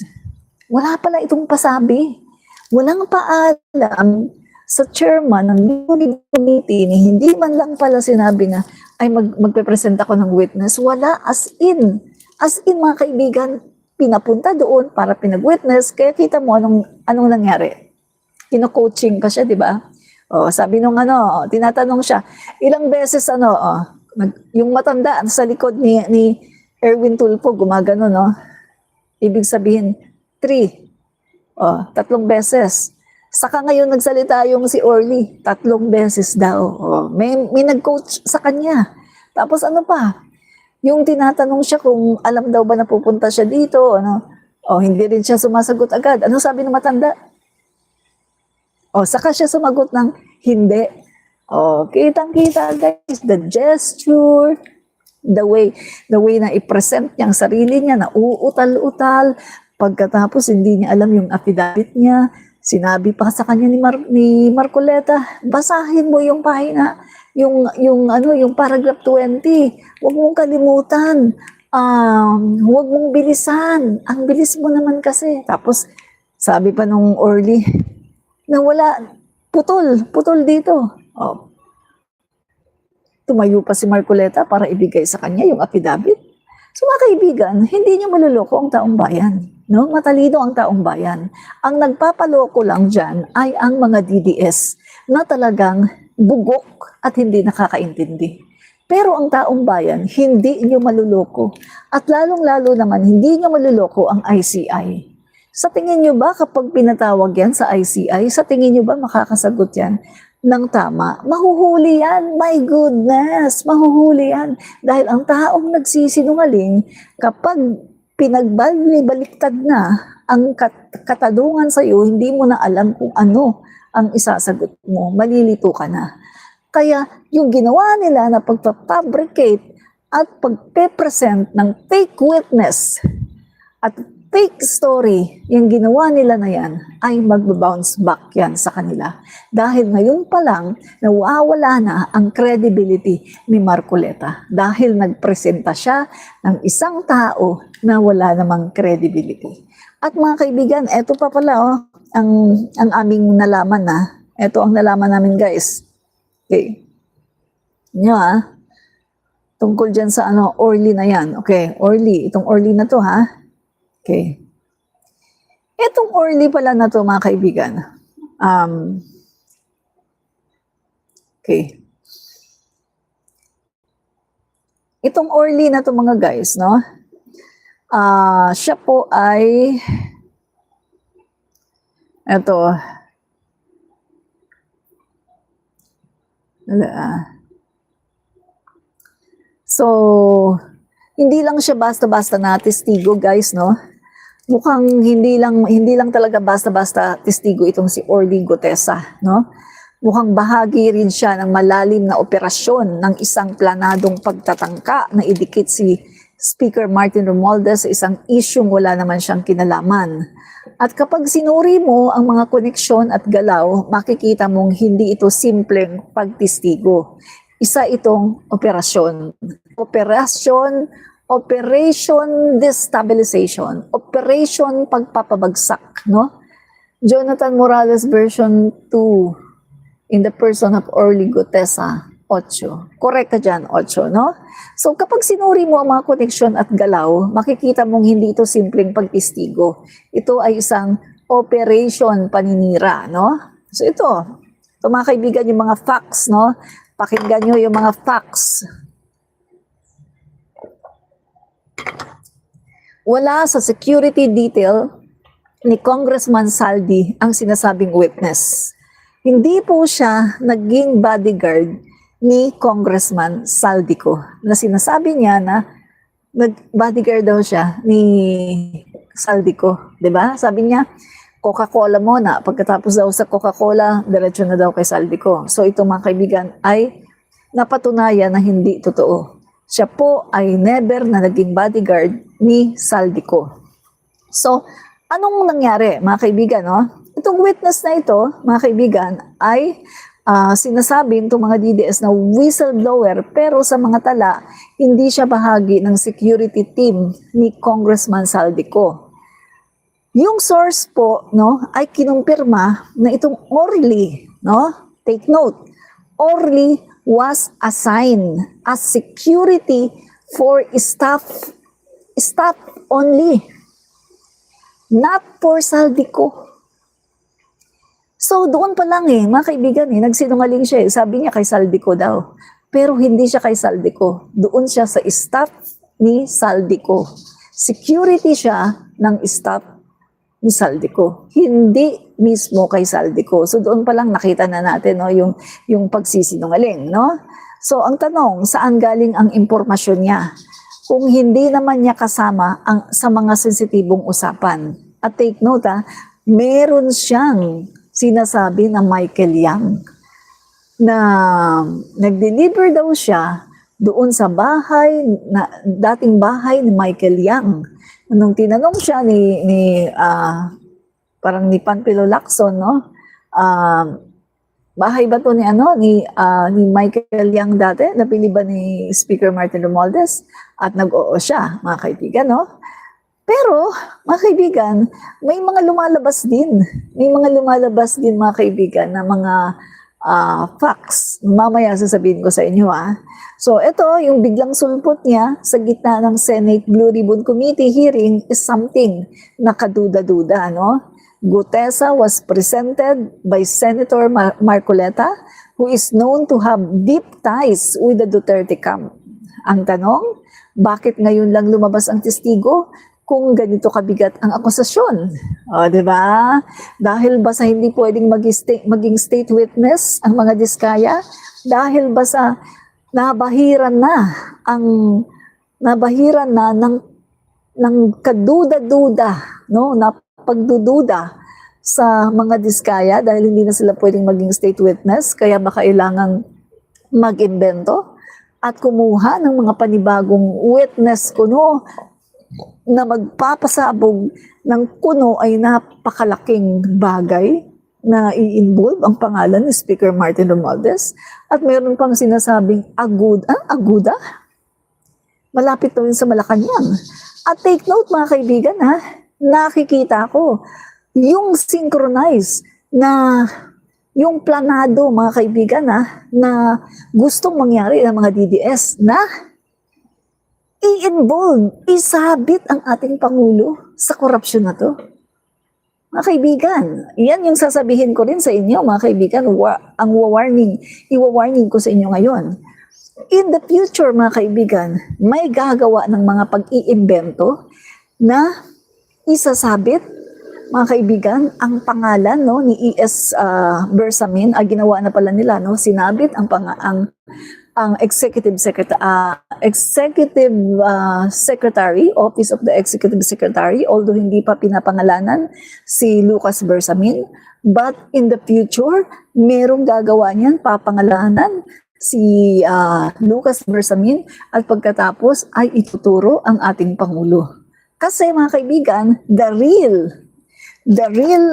Wala pala itong pasabi. Walang paalam sa chairman ng Blue Committee ni hindi man lang pala sinabi na ay magpe-present ako ng witness. Wala, as in mga kaibigan, pinapunta doon para pinag-witness. Kaya kita mo anong nangyari. Kino-coaching pa siya, di ba? Sabi nung tinatanong siya, ilang beses yung matanda sa likod ni Erwin Tulfo, gumagano, no? Ibig sabihin, 3. 3 beses. Saka ngayon nagsalita yung si Orly, 3 beses daw. May nag-coach sa kanya. Tapos ano pa? Yung tinatanong siya kung alam daw ba na pupunta siya dito, hindi rin siya sumasagot agad. Ano sabi ng matanda? Saka siya sumagot ng hindi. Kitang-kita guys, the gesture, The way na i-present niya ang sarili niya, na uutal-utal, pagkatapos hindi niya alam yung affidavit niya, sinabi pa sa kanya ni Marcoleta, basahin mo yung pahina, yung paragraph 20, huwag mong kalimutan, huwag mong bilisan, ang bilis mo naman kasi. Tapos, sabi pa nung Orly, na wala, putol dito. Oh. Tumayo pa si Marcoleta para ibigay sa kanya yung affidavit. So mga kaibigan, hindi niyo maluloko ang taong bayan. No? Matalino ang taong bayan. Ang nagpapaloko lang dyan ay ang mga DDS na talagang bugok at hindi nakakaintindi. Pero ang taong bayan, hindi niyo maluloko. At lalong-lalo naman, hindi niyo maluloko ang ICI. Sa tingin niyo ba kapag pinatawag yan sa ICI, sa tingin niyo ba makakasagot yan ng tama? Mahuhuli yan. My goodness, mahuhuli yan. Dahil ang taong nagsisinungaling, kapag pinagbaliktad na ang katanungan sa iyo, hindi mo na alam kung ano ang isasagot mo. Malilito ka na. Kaya yung ginawa nila na pagpapabricate at pagpe-present ng fake witness at fake story, yung ginawa nila na yan ay magbabounce back yan sa kanila. Dahil ngayon pa lang, nawawala na ang credibility ni Marcoleta. Dahil nagpresenta siya ng isang tao na wala namang credibility. At mga kaibigan, eto pa pala ang aming nalaman na. Eto ang nalaman namin guys. Okay. Nyo tungkol dyan sa Orly na yan. Okay, Orly. Itong Orly na to Okay. Itong Orly pala na to mga kaibigan. Okay. Itong Orly na to mga guys, no? Siya po ay eto. So, hindi lang siya basta-basta na testigo, guys, no? Mukhang hindi lang talaga basta-basta testigo itong si Orly Gutesa, no? Mukhang bahagi rin siya ng malalim na operasyon ng isang planadong pagtatangka na idikit si Speaker Martin Romualdez sa isang isyung wala naman siyang kinalaman. At kapag sinuri mo ang mga koneksyon at galaw, makikita mong hindi ito simpleng pagtestigo. Isa itong operasyon. Operation Destabilization. Operation Pagpapabagsak, no? Jonathan Morales version 2 in the person of Orly Gutesa, 8. Correct ka dyan, 8, no? So kapag sinuri mo ang mga koneksyon at galaw, makikita mong hindi ito simpleng pagtestigo. Ito ay isang operation paninira, no? So ito mga kaibigan, yung mga facts, no? Pakinggan nyo yung mga facts. Wala sa security detail ni Congressman Saldi ang sinasabing witness. Hindi po siya naging bodyguard ni Congressman Saldico na sinasabi niya na nag-bodyguard daw siya ni Saldico, 'di ba? Sabi niya, Coca-Cola muna, pagkatapos daw sa Coca-Cola, diretso na daw kay Saldico. So ito mga kaibigan ay napatunayan na hindi totoo. Siya po ay never na naging bodyguard ni Saldico. So, anong nangyari mga kaibigan, no? Itong witness na ito, mga kaibigan, ay sinasabi itong mga DDS na whistleblower, pero sa mga tala, hindi siya bahagi ng security team ni Congressman Saldico. Yung source po, no, ay kinumpirma na itong Orly, no? Take note, Orly was assigned as security for staff only, not for Saldico. So doon pa lang mga kaibigan nagsinungaling siya Sabi niya kay Saldico daw. Pero hindi siya kay Saldico. Doon siya sa staff ni Saldico. Security siya ng staff ni Saldico. Hindi mismo kay Saldico. So doon pa lang nakita na natin yung pagsisinungaling, no? So ang tanong, saan galing ang impormasyon niya? Kung hindi naman niya kasama sa mga sensitibong usapan. At take note meron siyang sinasabi na Michael Yang na nag-deliver daw siya doon sa bahay, dating bahay ni Michael Yang. Nung tinanong siya parang ni Panfilo Lacson, no? Bahay ba to ni ni Michael Yang dati? Napili ba ni Speaker Martin Romualdez? At nag-oo siya, mga kaibigan, no? Pero, mga kaibigan, may mga lumalabas din. May mga lumalabas din, mga kaibigan, na mga facts. Mamaya sasabihin ko sa inyo, So, ito, yung biglang sulpot niya sa gitna ng Senate Blue Ribbon Committee hearing is something na kaduda-duda, no? Gutesa was presented by Senator Marcoleta, who is known to have deep ties with the Duterte camp. Ang tanong, bakit ngayon lang lumabas ang testigo kung ganito kabigat ang akusasyon? O, di ba? Dahil ba sa hindi pwedeng maging state witness ang mga diskaya? Dahil ba sa nabahiran na ng kaduda-duda, no? Na pagdududa sa mga diskaya dahil hindi na sila pwedeng maging state witness, kaya ba kailangang mag-imbento at kumuha ng mga panibagong witness kuno na magpapasabog ng kuno ay napakalaking bagay na i-involve ang pangalan ni Speaker Martin Romualdez, at meron pang sinasabing aguda? Malapit to yun sa Malacanang. At take note, mga kaibigan, nakikita ko yung synchronize na yung planado, mga kaibigan, na gustong mangyari ng mga DDS na i-involve, isabit ang ating Pangulo sa korupsyon na to. Mga kaibigan, yan yung sasabihin ko rin sa inyo, mga kaibigan, ang iwa-warning ko sa inyo ngayon. In the future, mga kaibigan, may gagawa ng mga pag-iimbento na isasabit, mga kaibigan, ang pangalan, no, ni E.S. Bersamin, ginawa na pala nila, no, sinabit ang Executive Secretary, Office of the Executive Secretary, although hindi pa pinapangalanan si Lucas Bersamin. But in the future, merong gagawa niyan, papangalanan si Lucas Bersamin, at pagkatapos ay ituturo ang ating Pangulo. Kasi, mga kaibigan, the real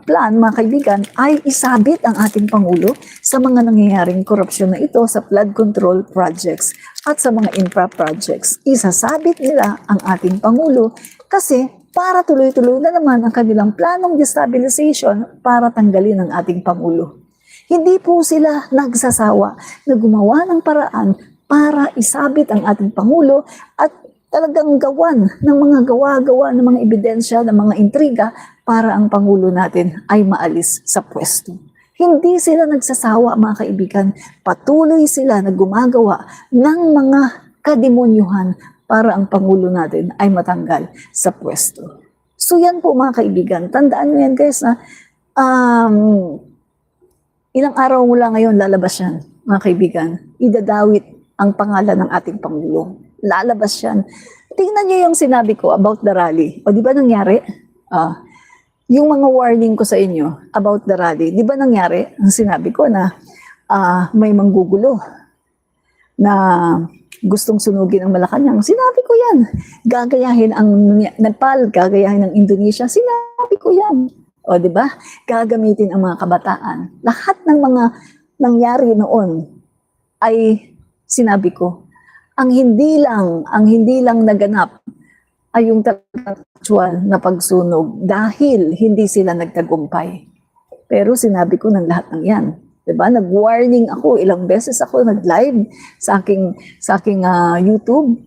plan, mga kaibigan, ay isabit ang ating Pangulo sa mga nangyayaring korupsyon na ito sa flood control projects at sa mga infra projects. Isasabit nila ang ating Pangulo kasi para tuloy-tuloy na naman ang kanilang planong destabilization para tanggalin ang ating Pangulo. Hindi po sila nagsasawa na gumawa ng paraan para isabit ang ating Pangulo at talagang gawan ng mga gawa-gawa ng mga ebidensya, ng mga intriga para ang Pangulo natin ay maalis sa pwesto. Hindi sila nagsasawa, mga kaibigan. Patuloy sila na gumagawa ng mga kademonyuhan para ang Pangulo natin ay matanggal sa pwesto. So yan po, mga kaibigan. Tandaan nyo yan, guys, na ilang araw mula ngayon lalabas yan, mga kaibigan. Idadawit ang pangalan ng ating Pangulo. Lalabas yan. Tingnan niyo yung sinabi ko about the rally. O di ba nangyari? Yung mga warning ko sa inyo about the rally, di ba nangyari? Ang sinabi ko na may manggugulo na gustong sunugin ang Malacanang. Sinabi ko yan. Gagayahin ang Nepal, gagayahin ang Indonesia. Sinabi ko yan. O di ba? Gagamitin ang mga kabataan. Lahat ng mga nangyari noon ay sinabi ko. Ang hindi lang naganap ay yung actual na pagsunog dahil hindi sila nagtagumpay. Pero sinabi ko ng lahat ng yan. Diba? Nag-warning ako, ilang beses ako nag-live sa aking YouTube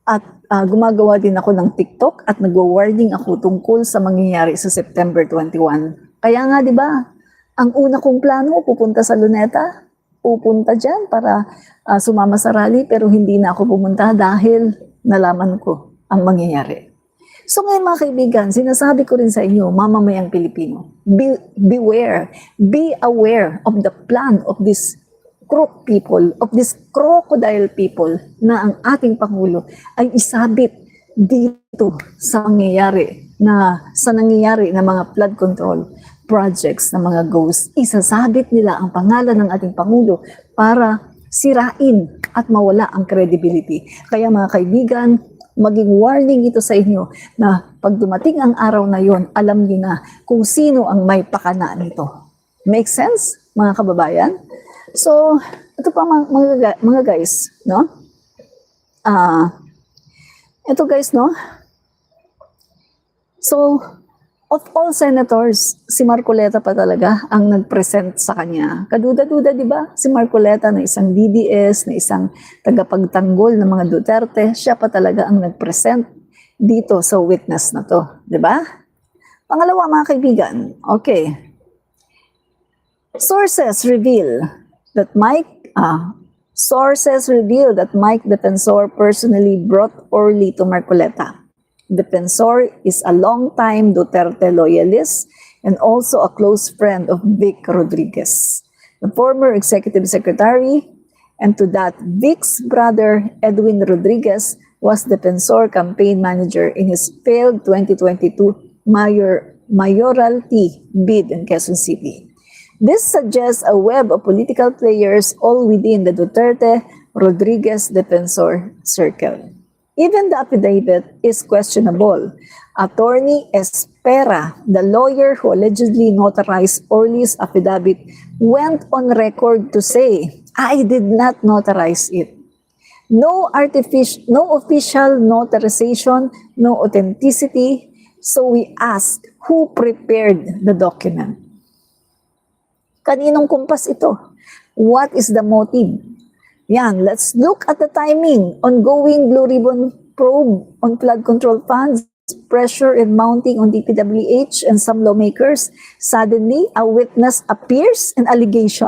at gumagawa din ako ng TikTok at nag-warning ako tungkol sa mangyayari sa September 21. Kaya nga, diba, ang una kong plano, pupunta sa Luneta, pupunta dyan para sumama sa rally, pero hindi na ako pumunta dahil nalaman ko ang mangyayari. So ngayon, mga kaibigan, sinasabi ko rin sa inyo, mamamayang Pilipino, beware, be aware of the plan of this crook people, of this crocodile people na ang ating Pangulo ay isabit dito sa nangyayari na mga flood control projects, na mga ghosts. Isasabit nila ang pangalan ng ating Pangulo para sirain at mawala ang credibility. Kaya mga kaibigan, maging warning ito sa inyo na pag dumating ang araw na yon, alam niyo na kung sino ang may pakana nito. Make sense, mga kababayan? So, ito pa mga guys, no? Ito guys, no? So, of all senators, si Marcoleta pa talaga ang nag-present sa kanya. Kaduda-duda, di ba? Si Marcoleta na isang DDS, na isang tagapagtanggol ng mga Duterte, siya pa talaga ang nag-present dito sa witness na to. Di ba? Pangalawa, mga kaibigan, okay. Sources reveal that Mike Defensor personally brought Orly to Marcoleta. Defensor is a long-time Duterte loyalist and also a close friend of Vic Rodriguez, the former executive secretary, and to that, Vic's brother Edwin Rodriguez was Defensor campaign manager in his failed 2022 mayoralty bid in Quezon City. This suggests a web of political players all within the Duterte Rodriguez Defensor circle. Even the affidavit is questionable. Attorney Espera, the lawyer who allegedly notarized Orly's affidavit, went on record to say, "I did not notarize it. No official notarization, no authenticity." So we asked, who prepared the document? Kaninong kumpas ito? What is the motive? Yan, let's look at the timing. Ongoing Blue Ribbon probe on flood control funds, pressure and mounting on DPWH and some lawmakers. Suddenly, a witness appears, an allegation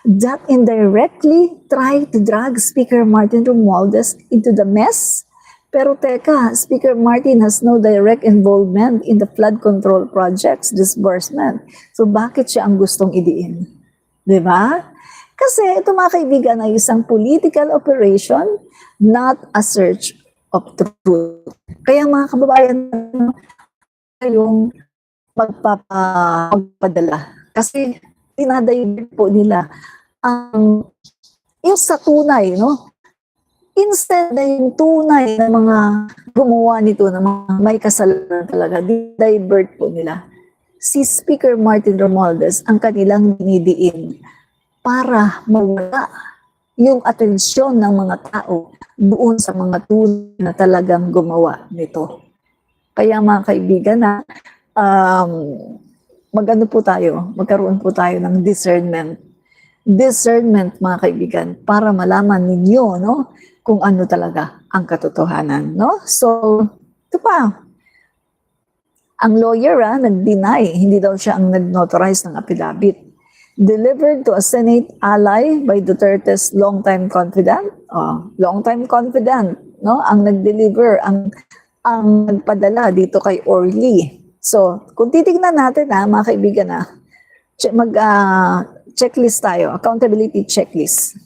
that indirectly tried to drag Speaker Martin Romualdez into the mess. Pero teka, Speaker Martin has no direct involvement in the flood control project's disbursement. So bakit siya ang gustong idiin? Diba? Kasi ito mga kaibigan ay isang political operation, not a search of truth. Kaya mga kababayan, yung magpapadala. Kasi dinadivert po nila ang yung sa tunay, no? Instead na yung tunay na mga gumawa nito, na mga may kasalanan talaga, dinadivert po nila. Si Speaker Martin Romualdez ang kanilang dinidiin para mawala yung atensyon ng mga tao doon sa mga tunay na talagang gumawa nito. Kaya mga kaibigan, magkaroon po tayo ng discernment. Discernment mga kaibigan, para malaman ninyo, no, kung ano talaga ang katotohanan, no? So, ito pa. Ang lawyer nag-deny, hindi daw siya ang nag-notarize ng affidavit. Delivered to a Senate ally by Duterte's longtime confidant. Longtime confidant, no? Ang nag-deliver, ang nagpadala dito kay Orly. So, kung titignan natin mga kaibigan checklist tayo, accountability checklist.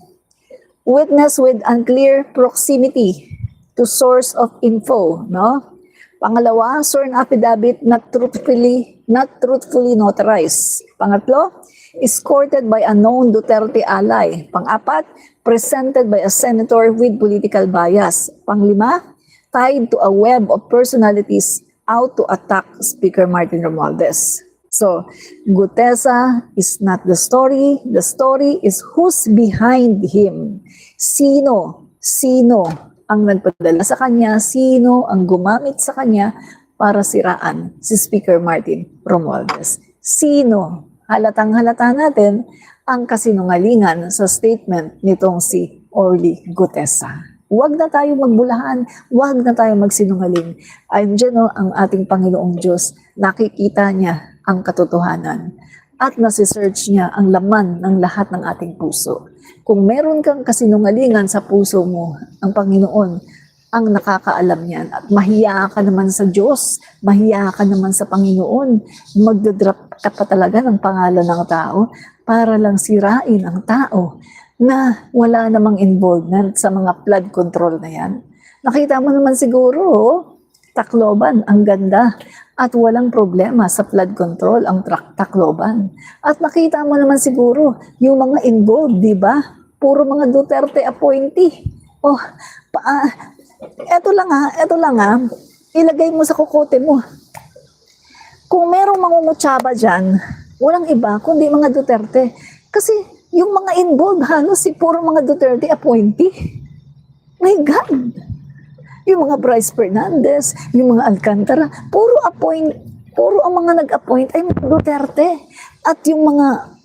Witness with unclear proximity to source of info, no? Pangalawa, sworn affidavit not truthfully notarized. Pangatlo, escorted by a known Duterte ally. Pang-apat, presented by a senator with political bias. Panglima, tied to a web of personalities out to attack Speaker Martin Romualdez. So, Gutesa is not the story. The story is who's behind him. Sino ang nagpadala sa kanya, sino ang gumamit sa kanya para siraan si Speaker Martin Romualdez. Sino? Halatang-halata natin ang kasinungalingan sa statement nitong si Orly Gutesa. Huwag na tayo magbulahan, huwag na tayo magsinungaling. Andiyan ang ating Panginoong Diyos, nakikita niya ang katotohanan at nasi-search niya ang laman ng lahat ng ating puso. Kung meron kang kasinungalingan sa puso mo, ang Panginoon ang nakakaalam niyan. At mahiya ka naman sa Diyos, mahiya ka naman sa Panginoon, magdadrop ka pa talaga ng pangalan ng tao para lang sirain ang tao na wala namang involvement sa mga flood control na yan. Nakita mo naman siguro, Tacloban, ang ganda. At walang problema sa flood control ang Tacloban. At nakita mo naman siguro yung mga involved, di ba? Puro mga Duterte appointee. Oh, eto lang ilagay mo sa kukote mo. Kung merong mangungutsaba dyan, walang iba kundi mga Duterte. Kasi yung mga involved halos puro mga Duterte appointee. My God! Yung mga Bryce Fernandez, yung mga Alcantara, puro ang mga nag-appoint ay mga Duterte. At yung mga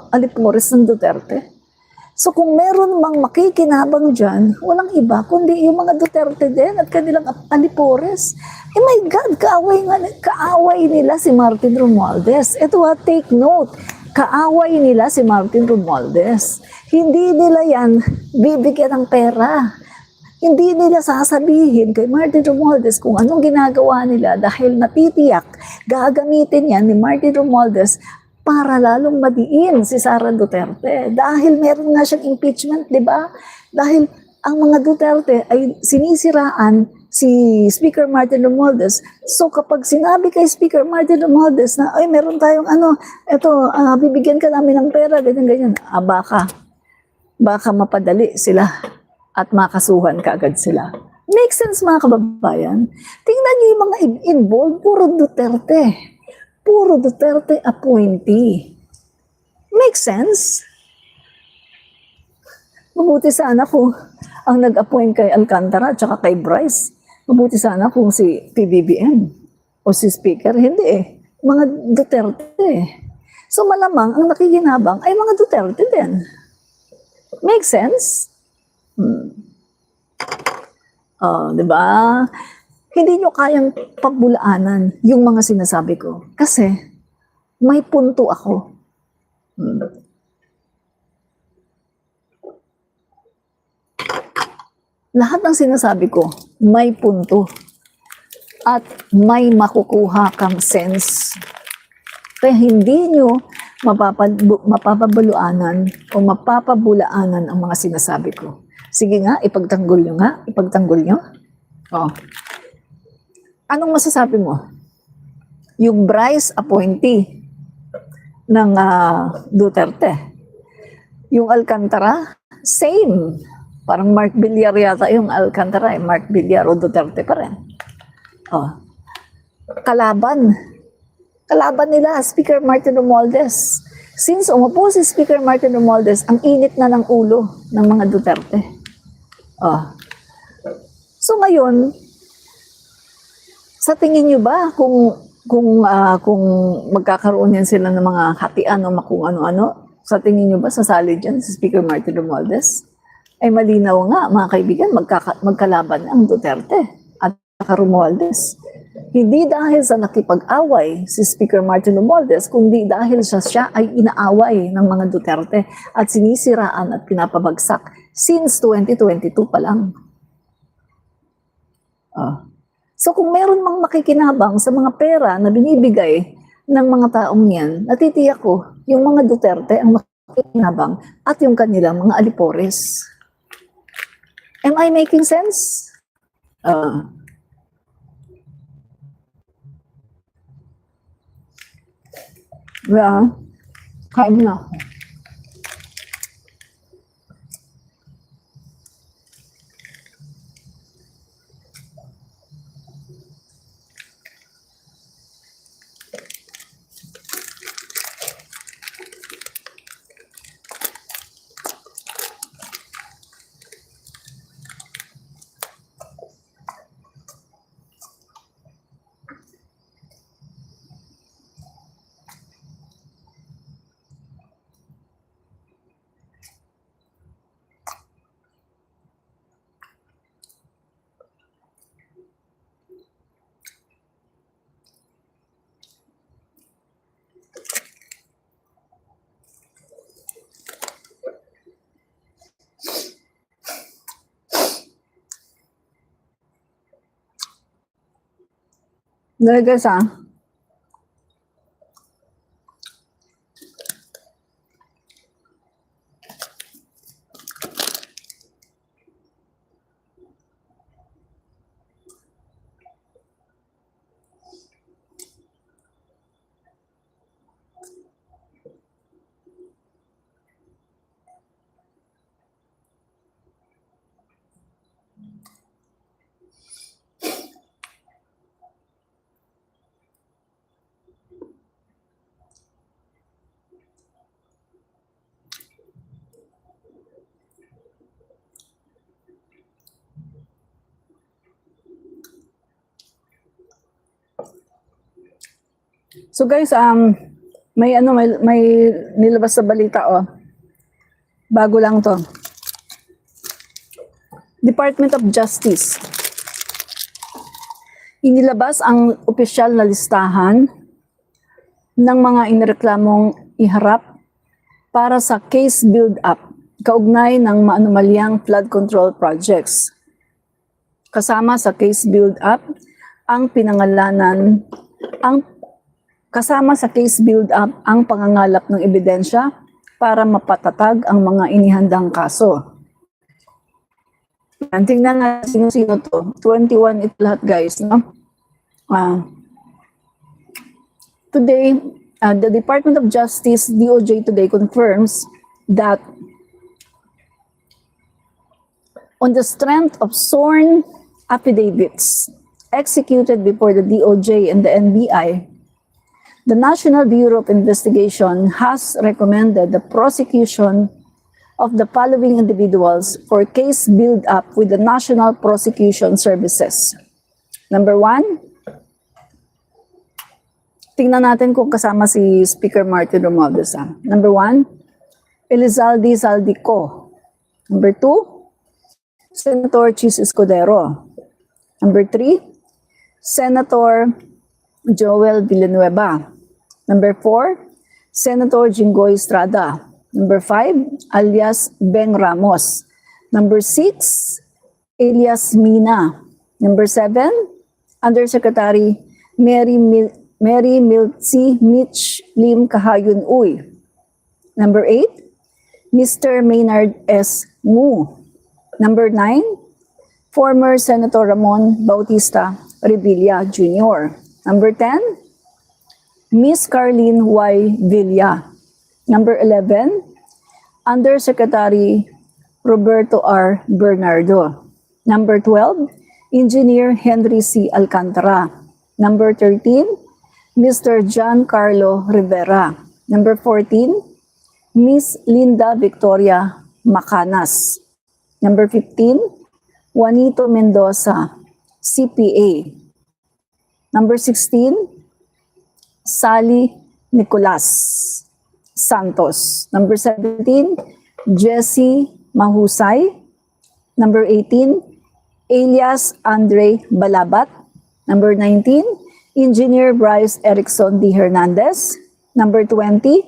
alipores ng Duterte. So kung meron mang makikinabang dyan, walang iba, kundi yung mga Duterte din at kanilang alipores. Eh my God, kaaway nila si Martin Romualdez. Ito take note, kaaway nila si Martin Romualdez. Hindi nila yan bibigyan ng pera. Hindi nila sasabihin kay Martin Romualdez kung anong ginagawa nila dahil natitiyak, gagamitin yan ni Martin Romualdez para lalong madiin si Sara Duterte. Dahil meron nga siyang impeachment, di ba? Dahil ang mga Duterte ay sinisiraan si Speaker Martin Romualdez. So kapag sinabi kay Speaker Martin Romualdez na, ay meron tayong bibigyan ka namin ng pera, ganyan-ganyan, baka mapadali sila at makasuhan kaagad sila. Makes sense mga kababayan? Tingnan niyo yung mga involved, puro Duterte. Puro Duterte appointee. Make sense? Mabuti sana kung ang nag-appoint kay Alcantara at saka kay Bryce. Mabuti sana kung si PBBM o si Speaker. Hindi Mga Duterte So malamang ang nakikinabang ay mga Duterte din. Make sense? Di ba? Hindi nyo kayang pagbulaanan yung mga sinasabi ko. Kasi may punto ako. Lahat ng sinasabi ko, may punto. At may makukuha kang sense. Kaya hindi nyo mapapabulaanan o mapapabulaanan ang mga sinasabi ko. Sige nga, ipagtanggol nyo nga. Ipagtanggol nyo. Anong masasabi mo? Yung Bryce appointee ng Duterte. Yung Alcantara, same. Parang Mark Villar yata yung Alcantara. Mark Villar o Duterte pa rin. Kalaban nila, Speaker Martin Romualdez. Since umupo si Speaker Martin Romualdez, ang init na ng ulo ng mga Duterte. So ngayon, sa tingin niyo ba kung magkakaroon yan sila ng mga hatian o kung ano-ano, sa tingin niyo ba sasali dyan si Speaker Martin Romualdez? Ay malinaw nga mga kaibigan, magkalaban ang Duterte at Romualdez. Hindi dahil sa nakipag-away si Speaker Martin Romualdez, kundi dahil siya ay inaaway ng mga Duterte at sinisiraan at pinapabagsak since 2022 pa lang. So kung meron mang makikinabang sa mga pera na binibigay ng mga taong yan, natitiyak ko yung mga Duterte ang makikinabang at yung kanilang mga alipores. Am I making sense? Kain mo na ako. Dahil guys So guys, may nilabas sa balita, oh. Bago lang to. Department of Justice. Inilabas ang opisyal na listahan ng mga inireklamong iharap para sa case build-up kaugnay ng maanumalyang flood control projects. Kasama sa case build-up ang pangangalap ng ebidensya para mapatatag ang mga inihandang kaso. Tingnan nga sino-sino to. 21 ito lahat, guys, no? Today, the Department of Justice, DOJ today, confirms that on the strength of sworn affidavits executed before the DOJ and the NBI, the National Bureau of Investigation has recommended the prosecution of the following individuals for case build-up with the National Prosecution Services. Number 1, tingnan natin kung kasama si Speaker Martin Romualdez. Number 1, Elizalde Zaldico. Number 2, Senator Chis Escudero. Number 3, Senator Joel Villanueva. Number 4, Senator Jinggoy Estrada. Number 5, alias Beng Ramos. Number 6, Elias Mina. Number 7, Undersecretary Mary Miltzi Mitch Lim Kahayun Uy. Number 8, Mr. Maynard S. Ngu. Number 9, former Senator Ramon Bautista Revilla Jr. Number 10, Miss Carlene Y. Villa. Number 11, Undersecretary Roberto R. Bernardo. Number 12, Engineer Henry C. Alcantara. Number 13, Mr. John Carlo Rivera. Number 14, Miss Linda Victoria Macanas. Number 15, Juanito Mendoza, CPA. Number 16, Sally Nicolas Santos. Number 17, Jesse Mahusay. Number 18, Elias Andre Balabat. Number 19, Engineer Bryce Erickson D. Hernandez. Number 20,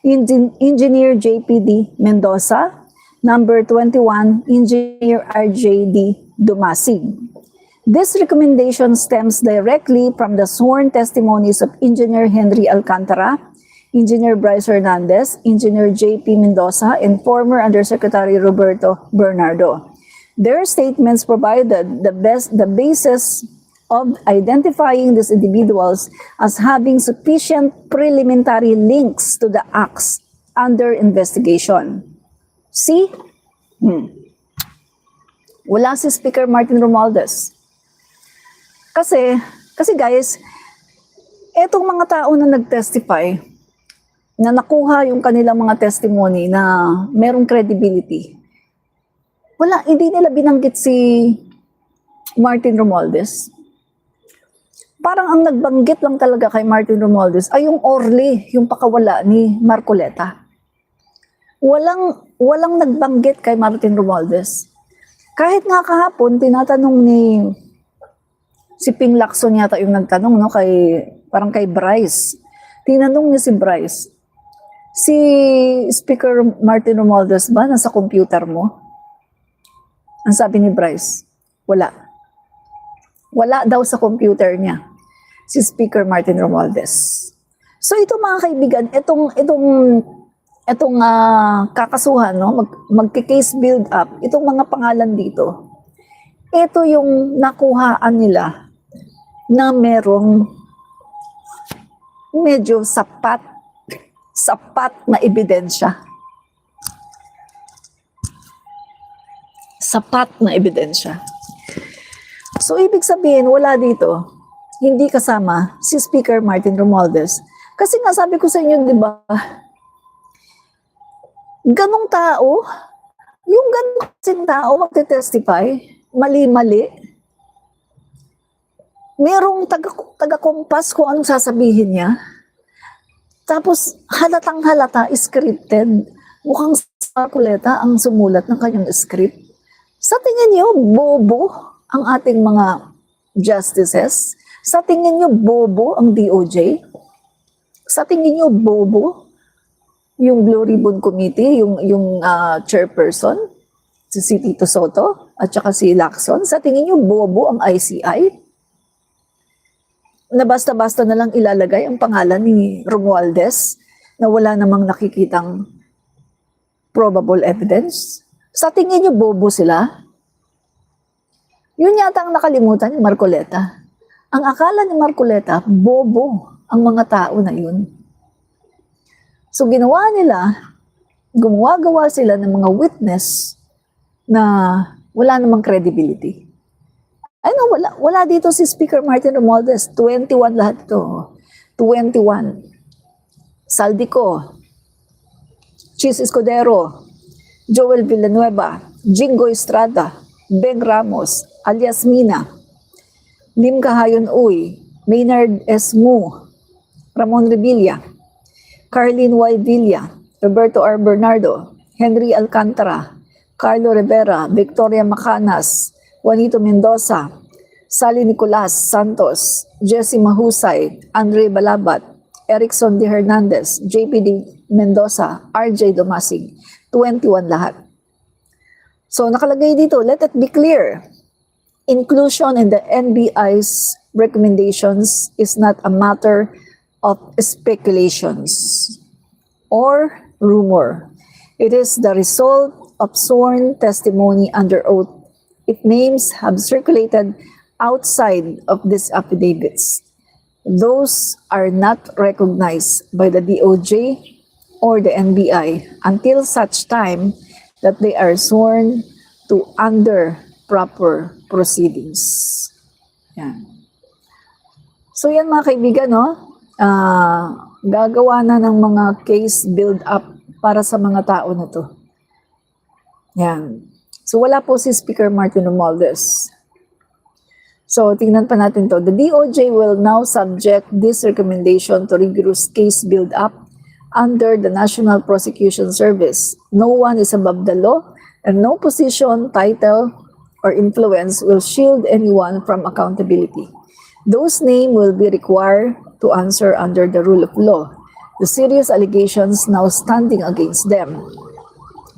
Engineer JPD Mendoza. Number 21, Engineer RJD Dumasig. This recommendation stems directly from the sworn testimonies of Engineer Henry Alcantara, Engineer Bryce Hernandez, Engineer J.P. Mendoza, and former Undersecretary Roberto Bernardo. Their statements provided the basis of identifying these individuals as having sufficient preliminary links to the acts under investigation. See? Wala si Speaker Martin Romualdez. Kasi guys, etong mga tao na nag-testify, na nakuha yung kanilang mga testimony na merong credibility, hindi nila binanggit si Martin Romualdez. Parang ang nagbanggit lang talaga kay Martin Romualdez ay yung Orly, yung pakawala ni Marcoleta. Walang nagbanggit kay Martin Romualdez. Kahit nga kahapon, tinatanong si Ping Lacson yata yung nagtanong, no, parang kay Bryce. Tinanong niya si Bryce, si Speaker Martin Romualdez ba nasa computer mo? Ang sabi ni Bryce, wala. Wala daw sa computer niya si Speaker Martin Romualdez. So ito mga kaibigan, itong kakasuhan, no, magki-case build up, itong mga pangalan dito, ito yung nakuhaan nila na merong medyo sapat na ebidensya. Sapat na ebidensya. So, ibig sabihin, wala dito, hindi kasama si Speaker Martin Romualdez. Kasi nga sabi ko sa inyo, di ba, ganong tao, yung ganong kasing tao magte-testify, mali-mali, merong taga-kumpas kung anong sasabihin niya. Tapos halatang halata, scripted. Mukhang si Marcoleta ang sumulat ng kanyang script. Sa tingin niyo, bobo ang ating mga justices? Sa tingin niyo, bobo ang DOJ? Sa tingin niyo, bobo yung Blue Ribbon Committee, yung chairperson, si Tito Soto, at saka si Lacson? Sa tingin niyo, bobo ang ICI? Na basta-basta na lang ilalagay ang pangalan ni Romualdez na wala namang nakikitang probable evidence? Sa tingin niyo, bobo sila? Yun yata ang nakalimutan ni Marcoleta. Ang akala ni Marcoleta, bobo ang mga tao na yun. So gumawa sila ng mga witness na wala namang credibility. Ano, wala dito si Speaker Martin Romualdez. 21 lahat ito. 21. Saldico, Chis Escudero, Joel Villanueva, Jingo Estrada, Beng Ramos, alias Mina, Lim Kahayon Uy, Maynard S. Mu, Ramon Revilla, Carlin Y. Villa, Roberto R. Bernardo, Henry Alcantara, Carlo Rivera, Victoria Macanas, Juanito Mendoza, Sally Nicolas Santos, Jesse Mahusay, Andre Balabat, Erickson D. Hernandez, JPD Mendoza, RJ Domasig, 21 lahat. So nakalagay dito, let it be clear, inclusion in the NBI's recommendations is not a matter of speculations or rumor. It is the result of sworn testimony under oath if names have circulated outside of these affidavits. Those are not recognized by the DOJ or the NBI until such time that they are sworn to under proper proceedings. Yan. So yan mga kaibigan, no? Gagawa na ng mga case build-up para sa mga tao na to. Yan. So wala po si Speaker Martin Romualdez. So tingnan pa natin to. The DOJ will now subject this recommendation to rigorous case build-up under the National Prosecution Service. No one is above the law and no position, title, or influence will shield anyone from accountability. Those names will be required to answer under the rule of law, the serious allegations now standing against them.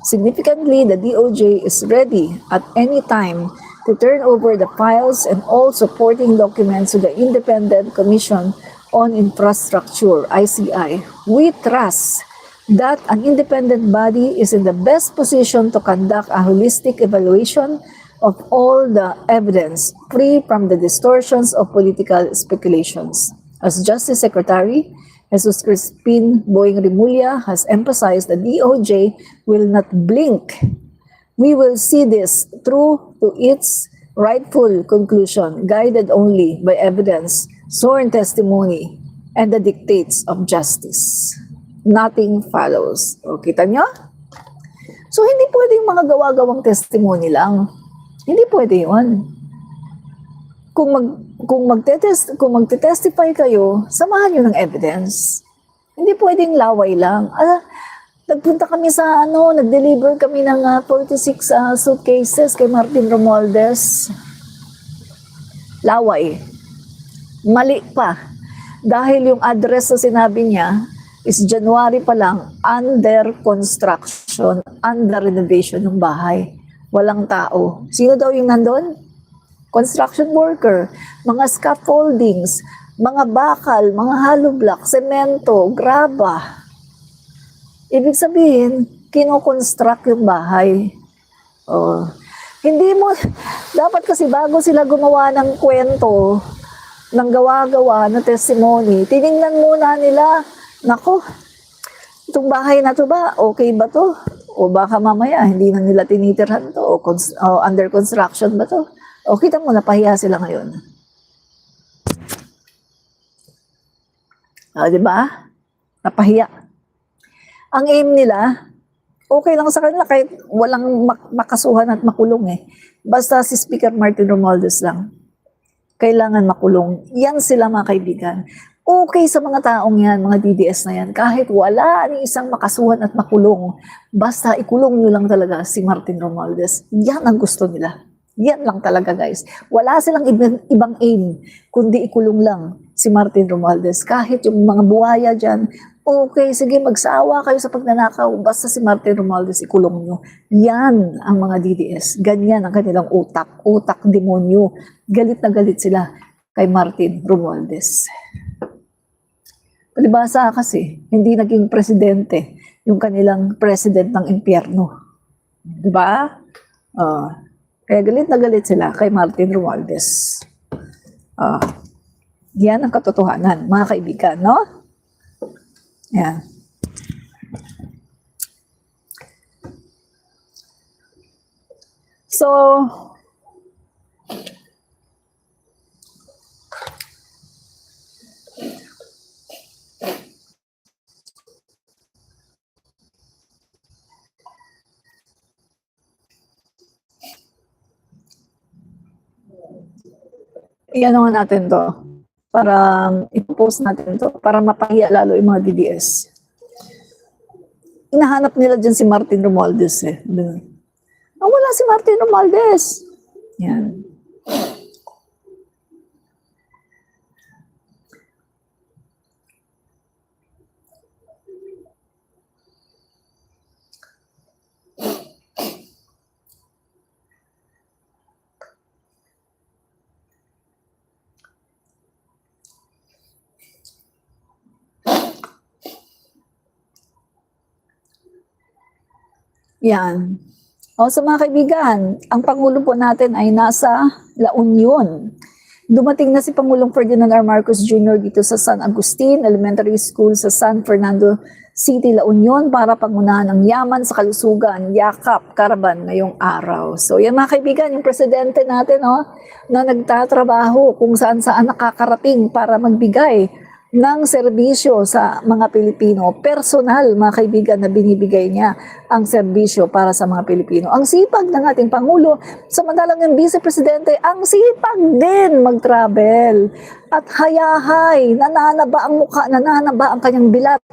Significantly, the DOJ is ready at any time to turn over the files and all supporting documents to the Independent Commission on Infrastructure, ICI. We trust that an independent body is in the best position to conduct a holistic evaluation of all the evidence, free from the distortions of political speculations. As Justice Secretary Jesus Crispin Boying Rimulya has emphasized, the DOJ will not blink. We will see this through to its rightful conclusion, guided only by evidence, sworn testimony, and the dictates of justice. Nothing follows. O, kita nyo? So, hindi pwedeng mga gawa-gawang testimony lang. Hindi pwede yun. Kung magte-testify kayo, samahan nyo ng evidence. Hindi pwedeng laway lang. Nagpunta kami sa nag-deliver kami ng 46 suitcases kay Martin Romualdez. Laway. Mali pa. Dahil yung address na sinabi niya is January pa lang, under construction, under renovation ng bahay. Walang tao. Sino daw yung nandun? Construction worker, mga scaffoldings, mga bakal, mga hollow block, semento, graba. Ibig sabihin, kino-construct yung bahay. Oh. Hindi mo, dapat kasi bago sila gumawa ng kwento, ng gawa-gawa na testimony, tinignan muna nila, nako, itong bahay na to ba, okay ba to? O baka mamaya, hindi na nila tinitirhan to, o under construction ba to? O kita mo, napahiya sila ngayon. Di ba? Napahiya. Ang aim nila, okay lang sa kanila kahit walang makasuhan at makulong eh. Basta si Speaker Martin Romualdez lang. Kailangan makulong. Yan sila mga kaibigan. Okay sa mga taong yan, mga DDS na yan, kahit wala ni isang makasuhan at makulong, basta ikulong nyo lang talaga si Martin Romualdez. Yan ang gusto nila. Yan lang talaga, guys. Wala silang ibang aim, kundi ikulong lang si Martin Romualdez. Kahit yung mga buhaya dyan, okay, sige, magsawa kayo sa pagnanakaw, basta si Martin Romualdez ikulong nyo. Yan ang mga DDS. Ganyan ang kanilang utak. Utak demonyo. Galit na galit sila kay Martin Romualdez. Palibasa kasi, hindi naging presidente yung kanilang president ng impyerno. Diba? Kaya galit na galit sila kay Martin Romualdez. Yan ang katotohanan, mga kaibigan, no? Yan. So, iano natin to para i-post natin to para mapahiya lalo yung mga DDS. Hinahanap nila dyan si Martin Romualdez eh. Wala si Martin Romualdez. Yan. Yan. O sa mga kaibigan, ang Pangulo po natin ay nasa La Union. Dumating na si Pangulong Ferdinand R. Marcos Jr. dito sa San Agustin Elementary School sa San Fernando City, La Union para pangunahan ang yaman sa kalusugan, yakap, karaban ngayong araw. So yan mga kaibigan, yung presidente natin na nagtatrabaho kung saan-saan nakakarating para magbigay ng serbisyo sa mga Pilipino. Personal, mga kaibigan, na binibigay niya ang serbisyo para sa mga Pilipino. Ang sipag ng ating Pangulo, samantalang yung Vice Presidente, ang sipag din mag-travel. At hayahay, nananaba ang mukha, nananaba ang kanyang bilat.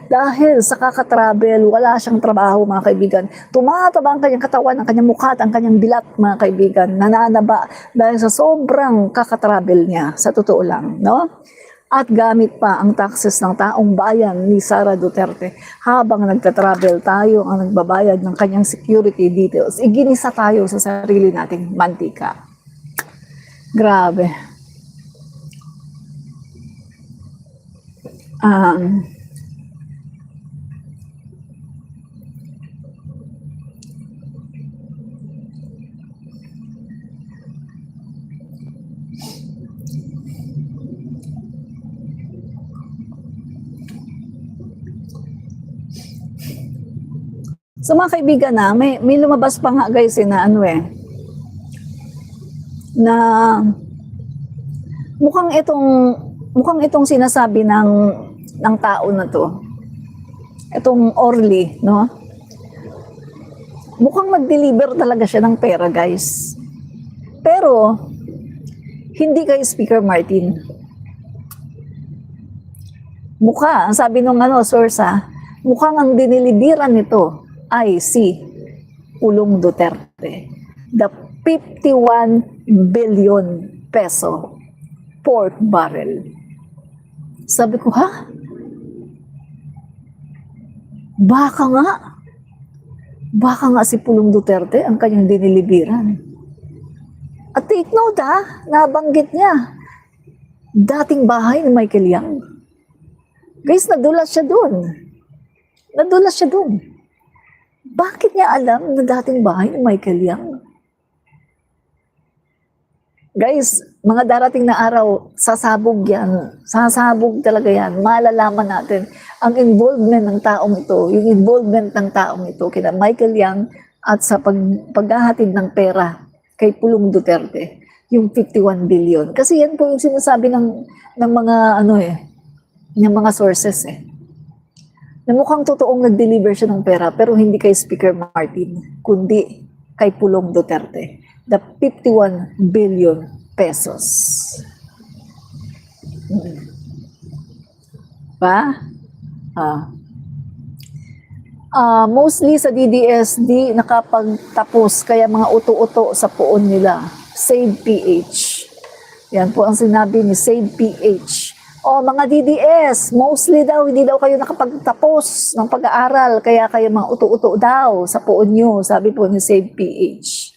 Dahil sa kakatravel, wala siyang trabaho, mga kaibigan. Tumataba ang kanyang katawan, ang kanyang mukha at ang kanyang bilat, mga kaibigan. Nananaba dahil sa sobrang kakatravel niya, sa totoo lang, no? At gamit pa ang taxes ng taong bayan ni Sara Duterte habang nagtatravel tayo ang nagbabayad ng kanyang security details. Iginisa tayo sa sarili nating mantika. Grabe. So mga kaibigan may lumabas pa nga guys na na mukhang itong sinasabi ng tao na to, itong Orly, no? Mukhang mag-deliver talaga siya ng pera, guys. Pero hindi kay Speaker Martin. Ang sabi nung source mukhang ang diniliberan nito ay si Pulong Duterte. The 51 billion peso pork barrel. Sabi ko, Baka nga si Pulong Duterte ang kanyang diniliberan. At take note nabanggit niya, dating bahay ni Michael Yang. Guys, nadulas siya doon. Bakit niya alam na dating bahay ni Michael Yang? Guys, mga darating na araw, sasabog yan. Sasabog talaga yan. Malalaman natin ang involvement ng taong ito, yung involvement ng taong ito kina Michael Yang at sa paghahatid ng pera kay Pulong Duterte, yung 51 billion. Kasi yan po yung sinasabi ng mga ng mga sources na mukhang totoong nag-deliver siya ng pera pero hindi kay Speaker Martin, kundi kay Pulong Duterte. The 51 billion pesos. Ba? Ah. Mostly sa DDS, nakapagtapos, kaya mga uto-uto sa poon nila. Save PH. Yan po ang sinabi ni Save PH. O mga DDS, mostly daw, hindi daw kayo nakapagtapos ng pag-aaral, kaya kayo mga uto-uto daw sa poon nyo, sabi po ni Save PH.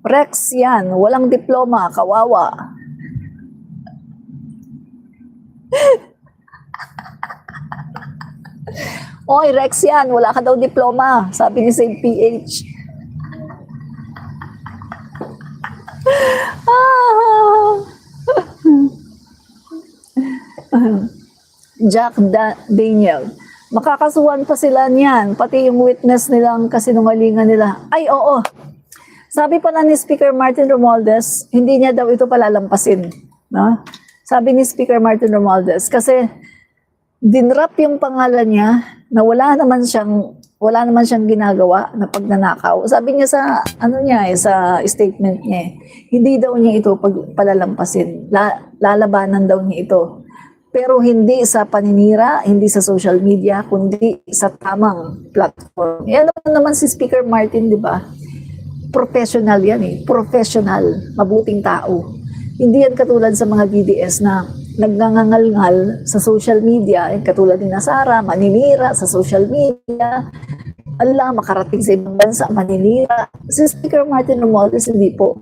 Rex yan, walang diploma, kawawa. Oy, Rex yan, wala ka daw diploma, sabi ni Save PH. Daniel, makakasuhan pa sila niyan, pati yung witness nilang kasinungalingan nila. Ay, oo. Sabi pala ni Speaker Martin Romualdez, hindi niya daw ito palalampasin. No? Sabi ni Speaker Martin Romualdez, kasi dinrap yung pangalan niya na wala naman siyang ginagawa na pagnanakaw. Sabi niya sa sa statement niya, hindi daw niya ito palalampasin. Lalabanan daw niya ito. Pero hindi sa paninira, hindi sa social media, kundi sa tamang platform. Yan naman si Speaker Martin, di ba? Professional yan eh. Professional. Mabuting tao. Hindi yan katulad sa mga DDS na nagngangangal-ngal sa social media, katulad ni Sara, maninira sa social media, makarating sa ibang bansa, maninira. Si Speaker Martin Romualdez, hindi po.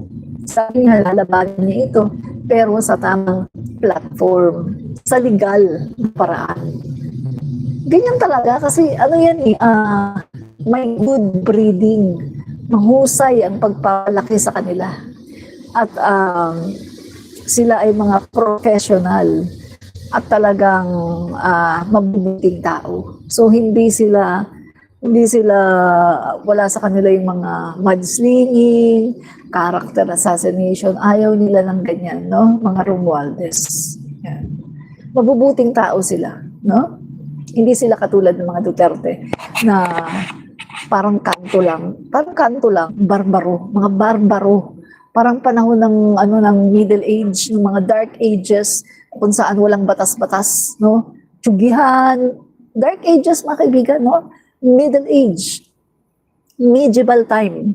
Sabi niya, lalabanan niya ito, pero sa tamang platform, sa legal na paraan. Ganyan talaga, kasi may good breeding. Mahusay ang pagpalaki sa kanila. At sila ay mga professional at talagang mabubuting tao. So hindi sila wala sa kanila yung mga mudslinging, character assassination. Ayaw nila ng ganyan, no? Mga Romualdez. Yan. Mabubuting tao sila, no? Hindi sila katulad ng mga Duterte na parang kanto lang, barbaro, mga barbaro. Parang panahon ng Middle Age, ng mga Dark Ages, kung saan walang batas-batas, no? Tsugihan, Dark Ages, mga kaibigan, no? Middle Age, medieval time,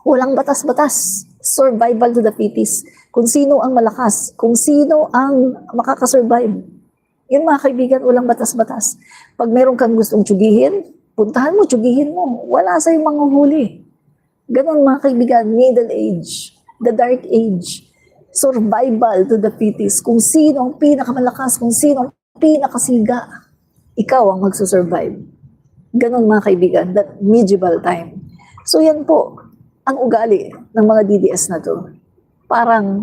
walang batas-batas, survival to the fittest. Kung sino ang malakas, kung sino ang makakasurvive. Yun, mga kaibigan, walang batas-batas. Pag meron kang gustong tsugihin, puntahan mo, tsugihin mo. Wala sa'yo mga huli. Ganon, mga kaibigan, Middle Age, the Dark Age, survival to the fittest. Kung sino ang pinakamalakas, kung sino ang pinakasiga, ikaw ang magsusurvive. Ganon, mga kaibigan, that medieval time. So yan po, ang ugali ng mga DDS na to. Parang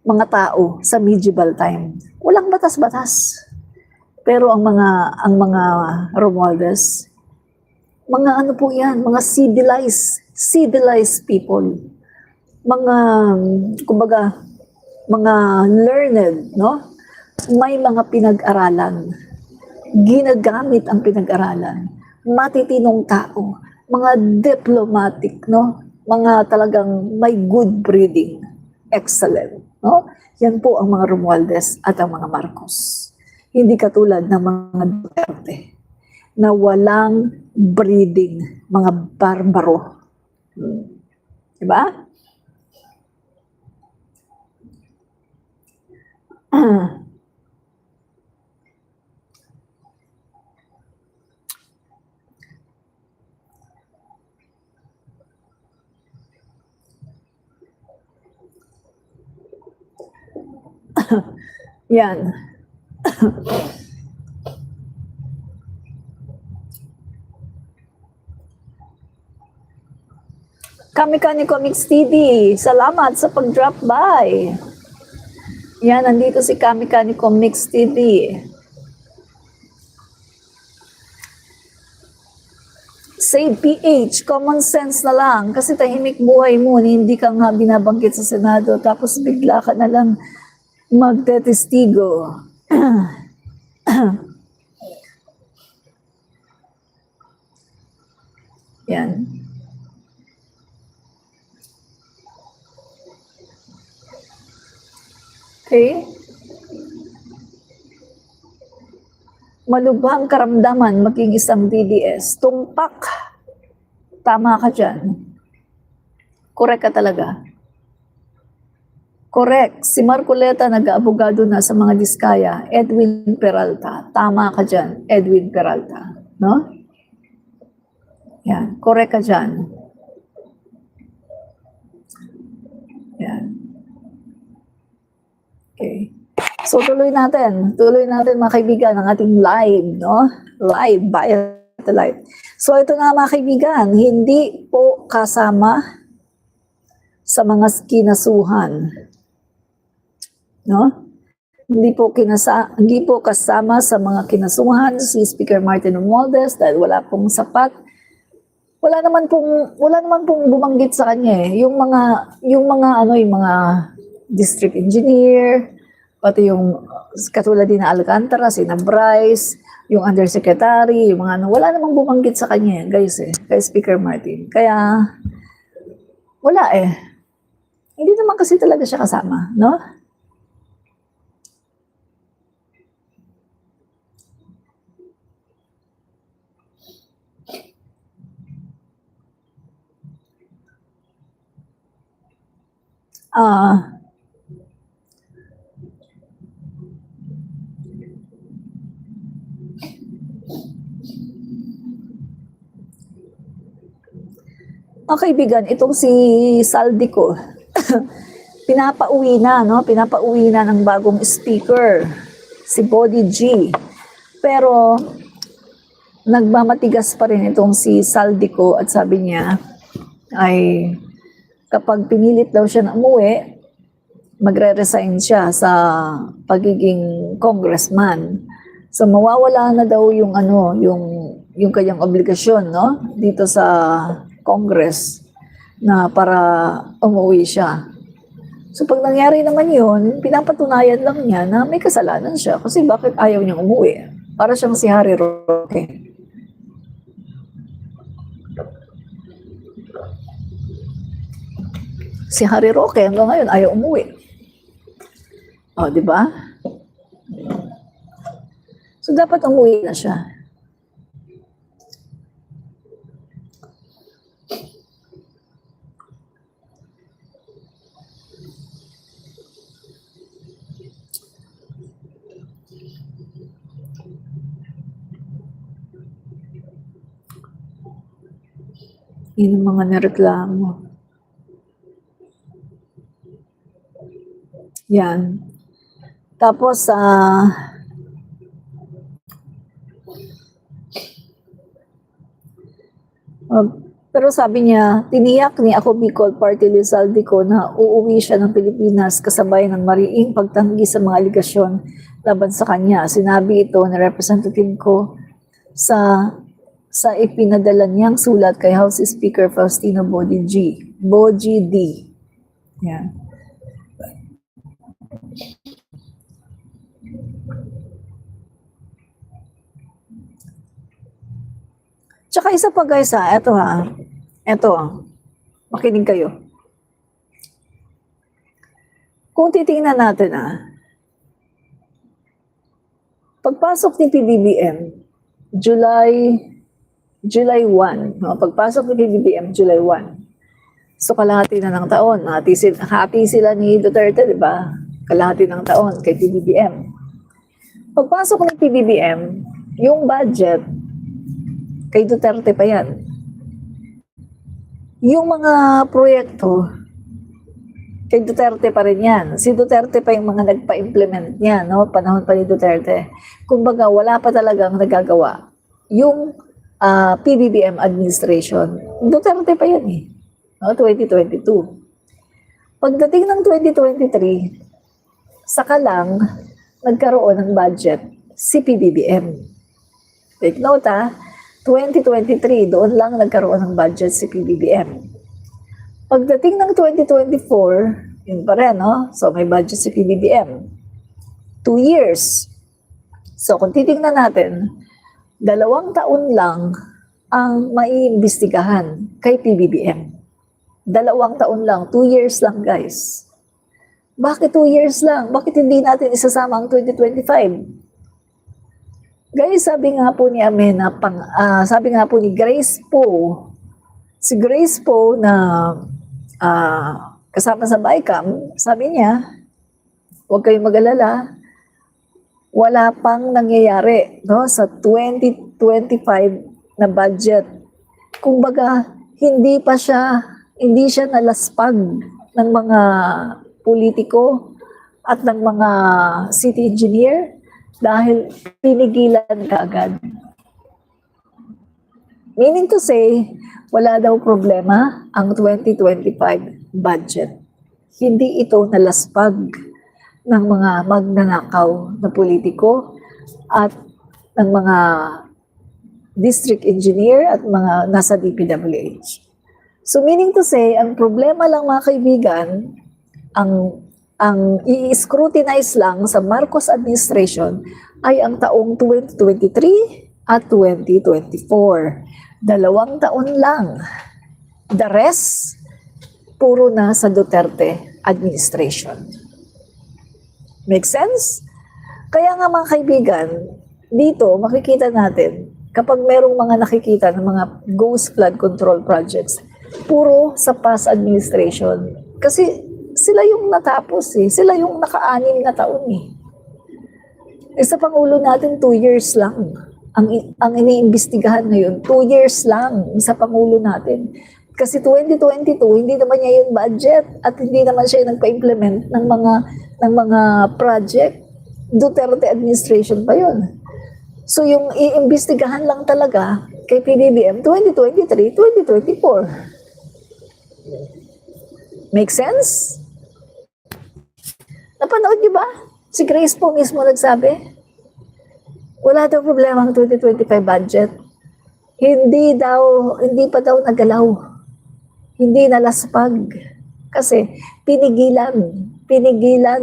mga tao sa medieval time. Walang batas-batas. Pero ang mga Romualdez, mga po yan, mga civilized people. Mga, kumbaga, mga learned, no? May mga pinag-aralan. Ginagamit ang pinag-aralan. Matitinong tao. Mga diplomatic, no? Mga talagang may good breeding. Excellent, no? Yan po ang mga Romualdez at ang mga Marcos. Hindi katulad ng mga Duterte na walang breeding, mga barbaro. Diba? Yan. Kami Comics TV, salamat sa pag-drop by. Yan, nandito si Kami Comics TV. Save PH, common sense na lang. Kasi tahimik buhay mo, hindi ka nga binabanggit sa Senado, tapos bigla ka na lang magtetestigo. Yan. Okay? malubhang karamdaman maging isang DDS. Tumpak. Tama ka dyan. Correct ka talaga. Correct. Si Marcoleta nag-aabogado na sa mga diskaya. Edwin Peralta. Tama ka dyan. Edwin Peralta. No? Yan. Correct ka dyan. Yan. Okay. So tuloy natin mga kaibigan ang ating live, no? Live, via the live. So ito na mga kaibigan, hindi po kasama sa mga kinasuhan. No? Hindi po kasama sa mga kinasuhan si Speaker Martin Romualdez dahil wala pong sapat. Wala naman pong bumanggit sa kanya eh. Yung mga district engineer, pati yung katulad din na Alcantara, sina Bryce, yung undersecretary, yung mga wala namang bumanggit sa kanya, guys kay Speaker Martin. Kaya, wala eh. Hindi naman kasi talaga siya kasama, no? Mga kaibigan, itong si Saldico, pinapauwi na ng bagong speaker, si Body G. Pero, nagmamatigas pa rin itong si Saldico at sabi niya, ay kapag pinilit daw siya na umuwi, magre-resign siya sa pagiging congressman. So mawawala na daw yung kanyang obligasyon, no? Dito sa Congress na para umuwi siya. So pag nangyari naman yun, pinapatunayan lang niya na may kasalanan siya kasi bakit ayaw niyang umuwi? Para siyang si Harry Roque. Si Harry Roque hanggang ngayon ayaw umuwi. O, di ba? So dapat umuwi na siya. Yun ang mga nireklamo. Yan. Tapos, pero sabi niya, tiniyak ni Ako Bicol Party List Saldico na uuwi siya ng Pilipinas kasabay ng mariing pagtanggi sa mga aligasyon laban sa kanya. Sinabi ito ng representative ko sa ipinadala niyang sulat kay House Speaker Faustino Boji D. Yan. Tsaka isa pa guys eto makinig kayo. Kung titingnan natin pagpasok ni PBBM, July 1, no? Pagpasok ni PBBM, July 1. So kalahati na ng taon, hati sila ni Duterte, di ba? Kalahati ng taon kay PBBM. Pagpasok ni PBBM, yung budget, kay Duterte pa yan. Yung mga proyekto, kay Duterte pa rin yan. Si Duterte pa yung mga nagpa-implement niya, no? Panahon pa ni Duterte. Kumbaga, wala pa talagang nagagawa. Yung PBBM administration, Duterte pa yan eh. No? 2022. Pagdating ng 2023, saka lang nagkaroon ng budget si PBBM. Take note 2023, doon lang nagkaroon ng budget si PBBM. Pagdating ng 2024, yun pa rin, no? So may budget si PBBM. 2 years. So kung titingnan natin, 2 taon lang ang maiimbestigahan kay PBBM. 2 taon lang, 2 years lang guys. Bakit 2 years lang? Bakit hindi natin isasama ang 2025? Guys, sabi nga po ni Amena, sabi nga po ni Grace po, si Grace po na kasama sa BICAM, sabi niya, huwag kayong mag-alala, wala pang nangyayari no, sa 2025 na budget. Kumbaga, hindi siya nalaspag ng mga politiko at ng mga city engineer dahil pinigilan kaagad. Meaning to say, wala daw problema ang 2025 budget. Hindi ito nalaspag ng mga magnanakaw na politiko at ng mga district engineer at mga nasa DPWH. So meaning to say, ang problema lang mga kaibigan, ang i-scrutinize lang sa Marcos administration ay ang taong 2023 at 2024. 2 taon lang. The rest, puro na sa Duterte administration. Make sense? Kaya nga mga kaibigan, dito makikita natin, kapag merong mga nakikita ng mga ghost flood control projects, puro sa past administration. Kasi sila yung natapos eh. Sila yung naka-6 na taon eh. Sa Pangulo natin, 2 years lang. Ang iniimbestigahan ngayon, 2 years lang sa Pangulo natin. Kasi 2022, hindi naman niya yung budget at hindi naman siya nagpa-implement ng mga project. Duterte administration pa yun. So yung iimbestigahan lang talaga kay PBBM 2023, 2024. Make sense? Napanood niyo ba? Si Grace po mismo nagsabi, wala daw problema ang 2025 budget. Hindi pa daw nagalaw. Hindi nalaspag. Kasi pinigilan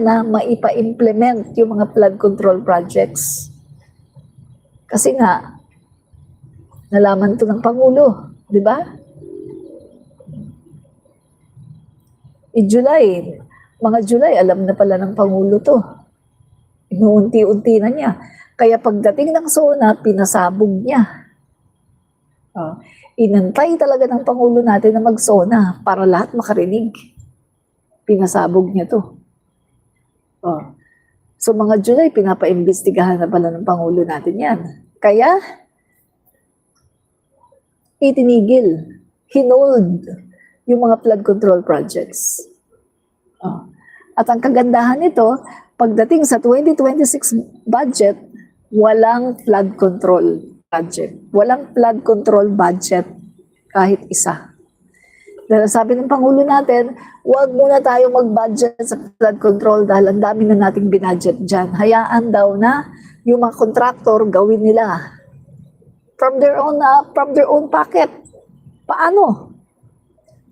na maipa-implement yung mga flood control projects. Kasi nga, nalaman to ng Pangulo, di ba? Mga July, alam na pala ng Pangulo to. Inuunti-unti na niya. Kaya pagdating ng SONA, pinasabog niya. Inantay talaga ng Pangulo natin na mag-SONA para lahat makarinig. Pinasabog niya to. So mga July, pinapaimbestigahan na pala ng Pangulo natin yan. Kaya, itinigil, hinold yung mga flood control projects. At ang kagandahan nito, pagdating sa 2026 budget, walang flood control budget. Walang flood control budget kahit isa. Dahil sabi ng Pangulo natin, huwag muna tayo mag-budget sa flood control dahil ang dami na nating binudget dyan. Hayaan daw na yung mga contractor gawin nila from their own pocket. Paano?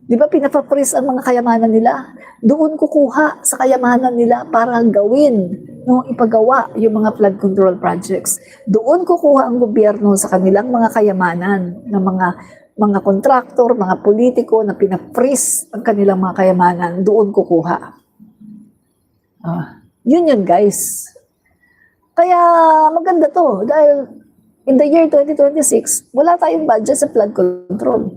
Di ba pinapapris ang mga kayamanan nila? Doon kukuha sa kayamanan nila para gawin, ipagawa yung mga flood control projects. Doon kukuha ang gobyerno sa kanilang mga kayamanan ng mga kontraktor, mga politiko na pinapris ang kanilang mga kayamanan. Doon kukuha. Yun guys. Kaya maganda to dahil in the year 2026, wala tayong budget sa flood control.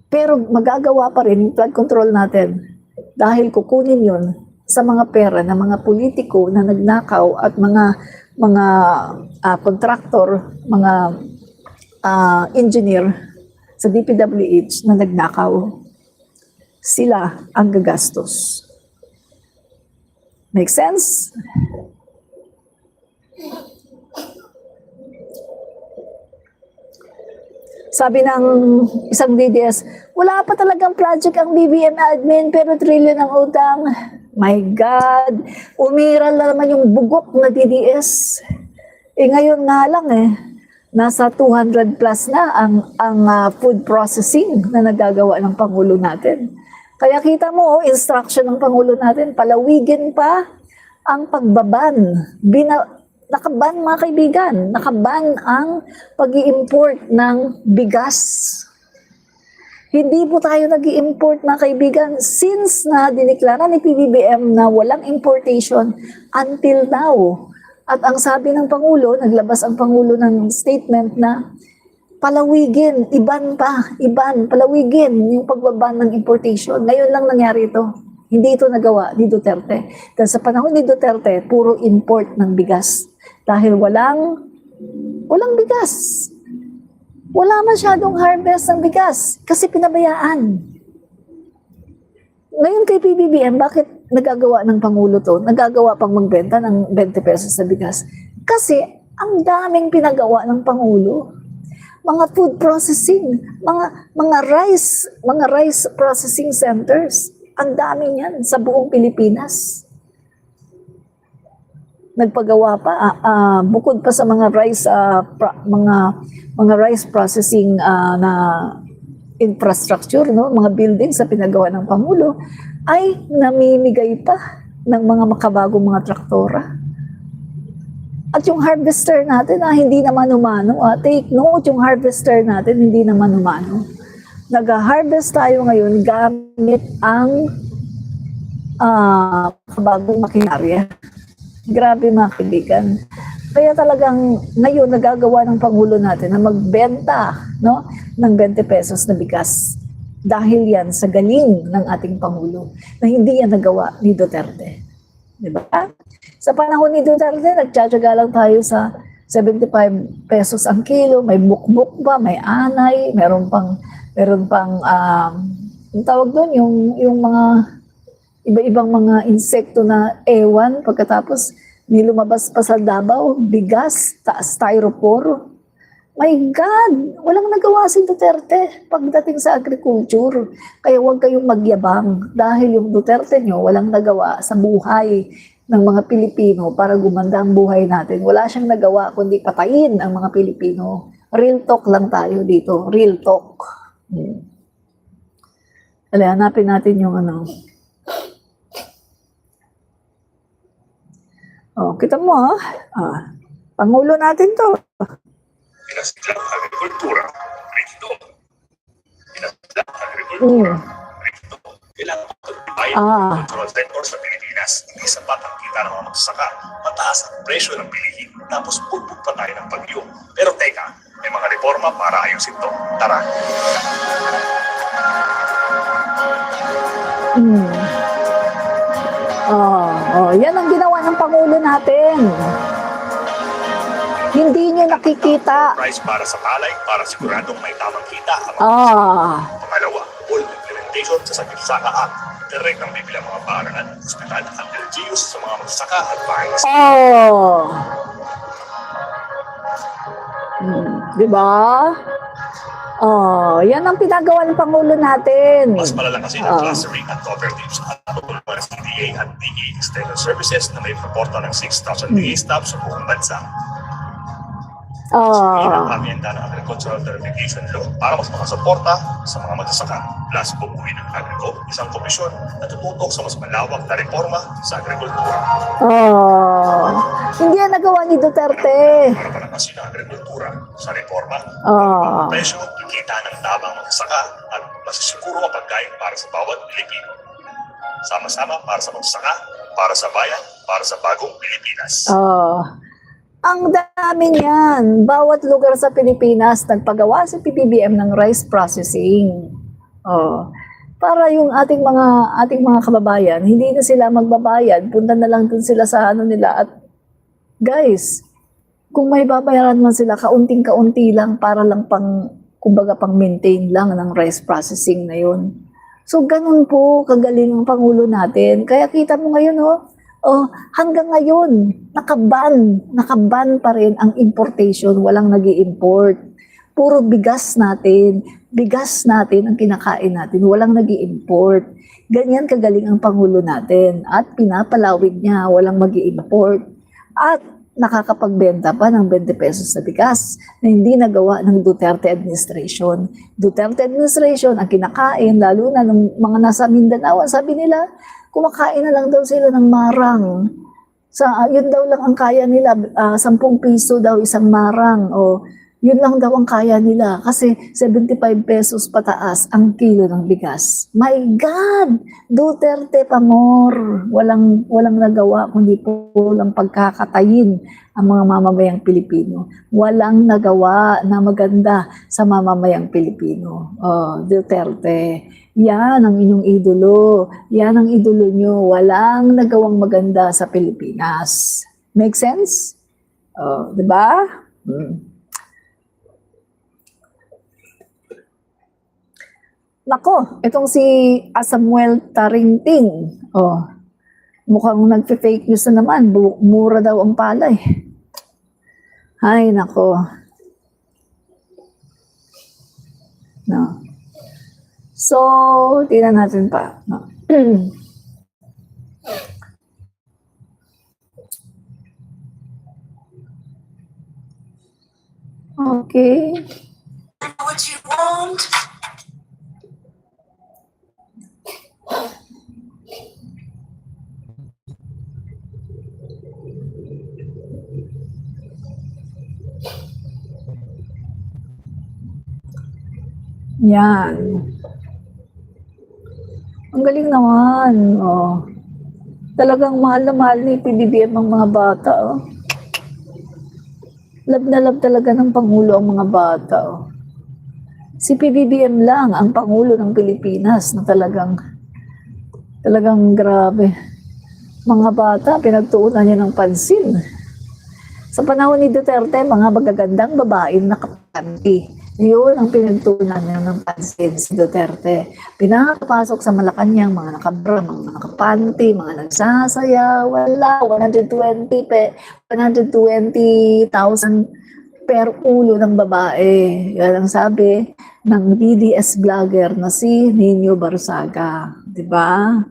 Pero magagawa pa rin yung flood control natin dahil kukunin yun sa mga pera ng mga politiko na nagnakaw at mga kontraktor, mga engineer sa DPWH na nagnakaw. Sila ang gagastos. Make sense? Sabi ng isang DDS, wala pa talagang project ang BBM admin pero trillion ang utang. My God, umiral na naman yung bugok na DDS. Ngayon nga lang nasa 200 plus na ang food processing na nagagawa ng Pangulo natin. Kaya kita mo, instruction ng Pangulo natin, palawigin pa ang pagbaban. Nakaban mga kaibigan, nakaban ang pag-i-import ng bigas. Hindi po tayo nag-i-import mga kaibigan since na diniklara ni PBBM na walang importation until now. At ang sabi ng Pangulo, naglabas ang Pangulo ng statement na palawigin, palawigin yung pagbaban ng importation. Ngayon lang nangyari ito. Hindi ito nagawa ni Duterte. Dahil sa panahon ni Duterte, puro import ng bigas. Dahil walang bigas. Wala masyadong harvest ng bigas kasi pinabayaan. Ngayon kay PBBM, bakit nagagawa ng Pangulo to? Nagagawa pang magbenta ng 20 pesos sa bigas. Kasi ang daming pinagawa ng Pangulo. Mga food processing, mga rice processing centers. Ang dami niyan sa buong Pilipinas. Nagpagawa pa bukod pa sa mga rice processing na infrastructure, no, mga buildings sa pinagawa ng Pangulo, ay namimigay pa ng mga makabagong mga traktora. At yung harvester natin, hindi naman umano, take note, yung harvester natin, hindi naman umano. Nag-harvest tayo ngayon gamit ang makabagong makinarya. Grabe mga kaibigan. Kaya talagang ngayon nagagawa ng Pangulo natin na magbenta, no, ng 20 pesos na bigas. Dahil yan sa galing ng ating Pangulo na hindi yan nagawa ni Duterte. Diba? Sa panahon ni Duterte, nagtsatsaga lang tayo sa 75 pesos ang kilo, may bukbuk pa, may anay, meron pang yung tawag doon, yung mga iba-ibang mga insekto na ewan, pagkatapos nilumabas pa sa Davao, bigas, styrofoam. My God, walang nagawa si Duterte pagdating sa agriculture. Kaya huwag kayong magyabang dahil yung Duterte nyo walang nagawa sa buhay ng mga Pilipino para gumanda ang buhay natin. Wala siyang nagawa kundi patayin ang mga Pilipino. Real talk lang tayo dito. Real talk. Hanapin natin yung kita mo Pangulo natin to. Pinaslang agrikultura, rito. Pinaslang agrikultura, rito. Kailangan pagbabayan ng control sector sa Pilipinas. Hindi sapat ang kita ng mga magsasaka. Mataas ang presyo ng bilihin. Tapos pulpog pa tayo ng bagyo. Pero teka, may mga reforma para ayusin to. Tara. Yan ang ginawa ng Pangulo natin. Hindi nyo nakikita. Price para sa palay, para siguradong may tamang kita ang mga Pangalawa, full implementation sa Sakit-Saka Act. Direct ang bibilang mga paaralan, ospital at LGUs sa mga magsasaka at bahay. Diba? Yan ang pinagawa ng Pangulo natin. Mas malalakasin ang clustering at cooperatives at tutulungan ng CDA at DA External Services na may proporta ng 6,000 DA staff sa buong bansa. Ang pamienta ng Agricultural Verification Law para mas makasuporta sa mga magsasaka. Plus, bubuin ng Agrico, isang komisyon na tututok sa mas malawak na reforma sa agrikultura. Hindi yan nagawa ni Duterte. Para palakasin ang agrikultura sa reforma, presyo, kikita ng tabang magsasaka at masisiguro ang pagkain para sa bawat Pilipino. Sama-sama para sa magsasaka, para sa bayan, para sa bagong Pilipinas. Ang dami niyan. Bawat lugar sa Pilipinas, nagpagawa si PBBM ng rice processing. Para yung ating mga kababayan, hindi na sila magbabayad, punta na lang dun sila sa nila. At guys, kung may babayaran man sila, kaunting-kaunti lang para lang kumbaga pang maintain lang ng rice processing na yun. So ganun po kagaling ang Pangulo natin. Kaya kita mo ngayon, hanggang ngayon, nakaban pa rin ang importation, walang nag-i-import. Puro bigas natin ang kinakain natin, walang nag-i-import. Ganyan kagaling ang Pangulo natin at pinapalawig niya, walang mag-i-import. At nakakapagbenta pa ng 20 pesos sa bigas na hindi nagawa ng Duterte administration. Duterte administration ang kinakain, lalo na ng mga nasa Mindanao, sabi nila, kumakain na lang daw sila ng marang. Yun daw lang ang kaya nila, 10 piso daw isang marang. Yun lang daw ang kaya nila kasi 75 pesos pataas ang kilo ng bigas. My God! Duterte pa more. Walang nagawa kundi po lang pagkakatayin ang mga mamamayang Pilipino. Walang nagawa na maganda sa mamamayang Pilipino. Oh, Duterte. Yan ang inyong idolo. Yan ang idolo nyo. Walang nagawang maganda sa Pilipinas. Make sense? Oh, 'di ba? Nako, itong si Samuel Taringting. Oh, mukhang nagfe-fake news na naman. Mura daw ang palay. Ay, nako. No. So, tingnan natin pa. No. Okay. What you want? Yan. Ang galing naman. Oh. Talagang mahal na mahal ni PBBM ang mga bata. Oh. Love na love talaga ng Pangulo ang mga bata. Oh. Si PBBM lang ang Pangulo ng Pilipinas na talagang grabe. Mga bata, pinagtuunan niya ng pansin. Sa panahon ni Duterte, mga magagandang babaeng nakapanty. Yun ang pinagtuunan niya ng pansin si Duterte. Pinakapasok sa Malacanang, mga nakabra, mga nakapanty, mga nagsasaya, wala, 120,000 per ulo ng babae. Yan ang sabi ng DDS vlogger na si Nino Barsaga. Diba?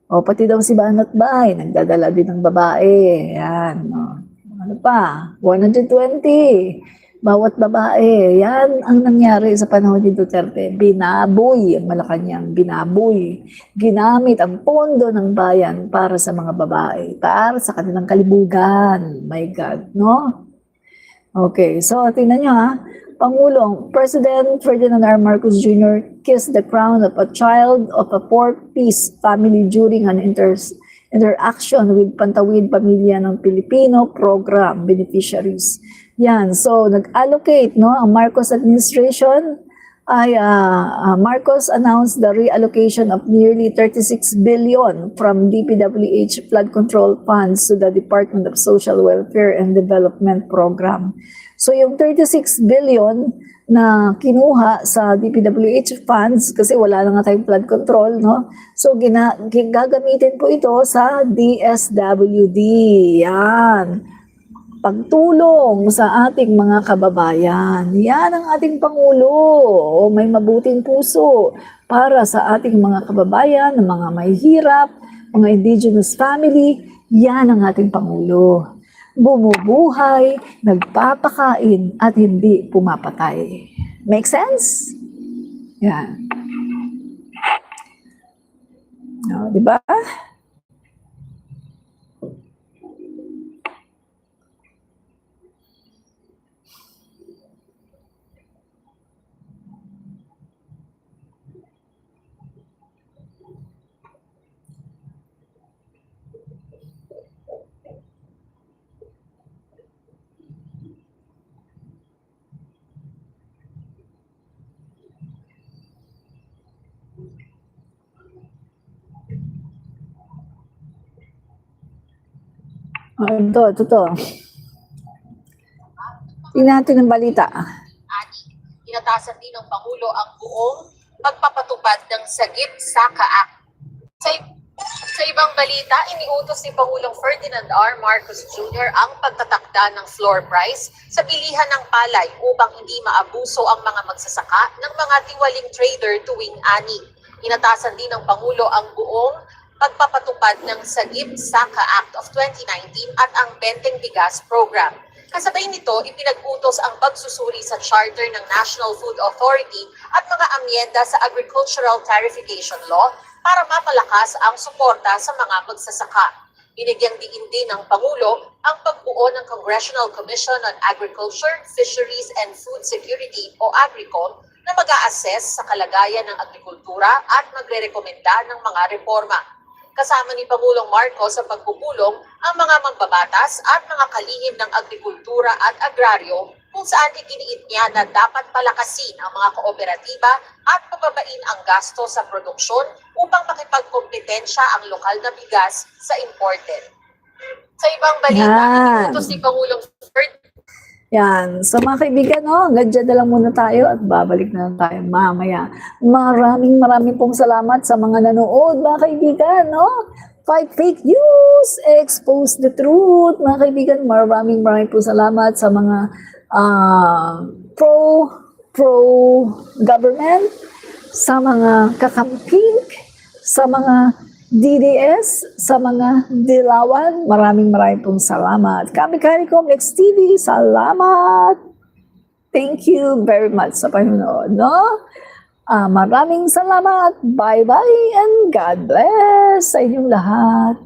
O pati daw si Banat Bay, nagdadala din ng babae. Yan. O. Ano pa? 120. Bawat babae. Yan ang nangyari sa panahon ni Duterte. Binaboy ang Malacanang. Binaboy. Ginamit ang pondo ng bayan para sa mga babae. Para sa kanilang kalibugan. My God. No? Okay. So, tingnan nyo ha. Pangulong, President Ferdinand R. Marcos Jr. kissed the crown of a child of a four-piece family during an interaction with Pantawid Pamilya ng Pilipino Program beneficiaries. Yan, so nag-allocate, no, ang Marcos administration ay Marcos announced the reallocation of nearly 36 billion from DPWH flood control funds to the Department of Social Welfare and Development Program. So yung 36 billion na kinuha sa DPWH funds kasi wala na nga tayong flood control, no? So gagamitin po ito sa DSWD. Yan. Pagtulong sa ating mga kababayan. Yan ang ating Pangulo. O may mabuting puso para sa ating mga kababayan, mga mahihirap, mga indigenous family. Yan ang ating Pangulo. Bumubuhay, nagpapakain, at hindi pumapatay. Make sense? Yan. No, di ba? Ito. Tingnan natin ang balita. Inatasan din ng Pangulo ang buong pagpapatupad ng Sagip Saka Act. Sa ibang balita, iniutos ni Pangulong Ferdinand R. Marcos Jr. ang pagtatakda ng floor price sa bilihan ng palay upang hindi maabuso ang mga magsasaka ng mga tiwaling trader tuwing ani. Inatasan din ng Pangulo ang buong pagpapatupad ng Sagip Saka Act of 2019 at ang Benteng Bigas Program. Kasabay nito, ipinag-utos ang pagsusuri sa charter ng National Food Authority at mga amyenda sa Agricultural Tarification Law para mapalakas ang suporta sa mga magsasaka. Binigyang diin din ng Pangulo ang pagbuo ng Congressional Commission on Agriculture, Fisheries and Food Security o AGRICOM na mag-a-assess sa kalagayan ng agrikultura at magre-rekomenda ng mga reforma. Kasama ni Pangulong Marcos sa pagpupulong ang mga mambabatas at mga kalihim ng agrikultura at agraryo kung saan iginiit niya na dapat palakasin ang mga kooperatiba at pababain ang gasto sa produksyon upang makipagkompetensya ang lokal na bigas sa imported. Sa ibang balita, Yan. iniutos ni Pangulong Ferdinand Yan. So mga kaibigan, hanggang dyan na lang muna tayo at babalik na lang tayo mamaya. Maraming pong salamat sa mga nanood, mga kaibigan, no? Fight fake news, expose the truth. Mga kaibigan, maraming po salamat sa mga pro-government, sa mga kakamping, sa mga DDS, sa mga dilawan. Maraming pong salamat. Kami Caricom Next TV, salamat. Thank you very much sa panonood, no? Maraming salamat. Bye-bye and God bless sa inyong lahat.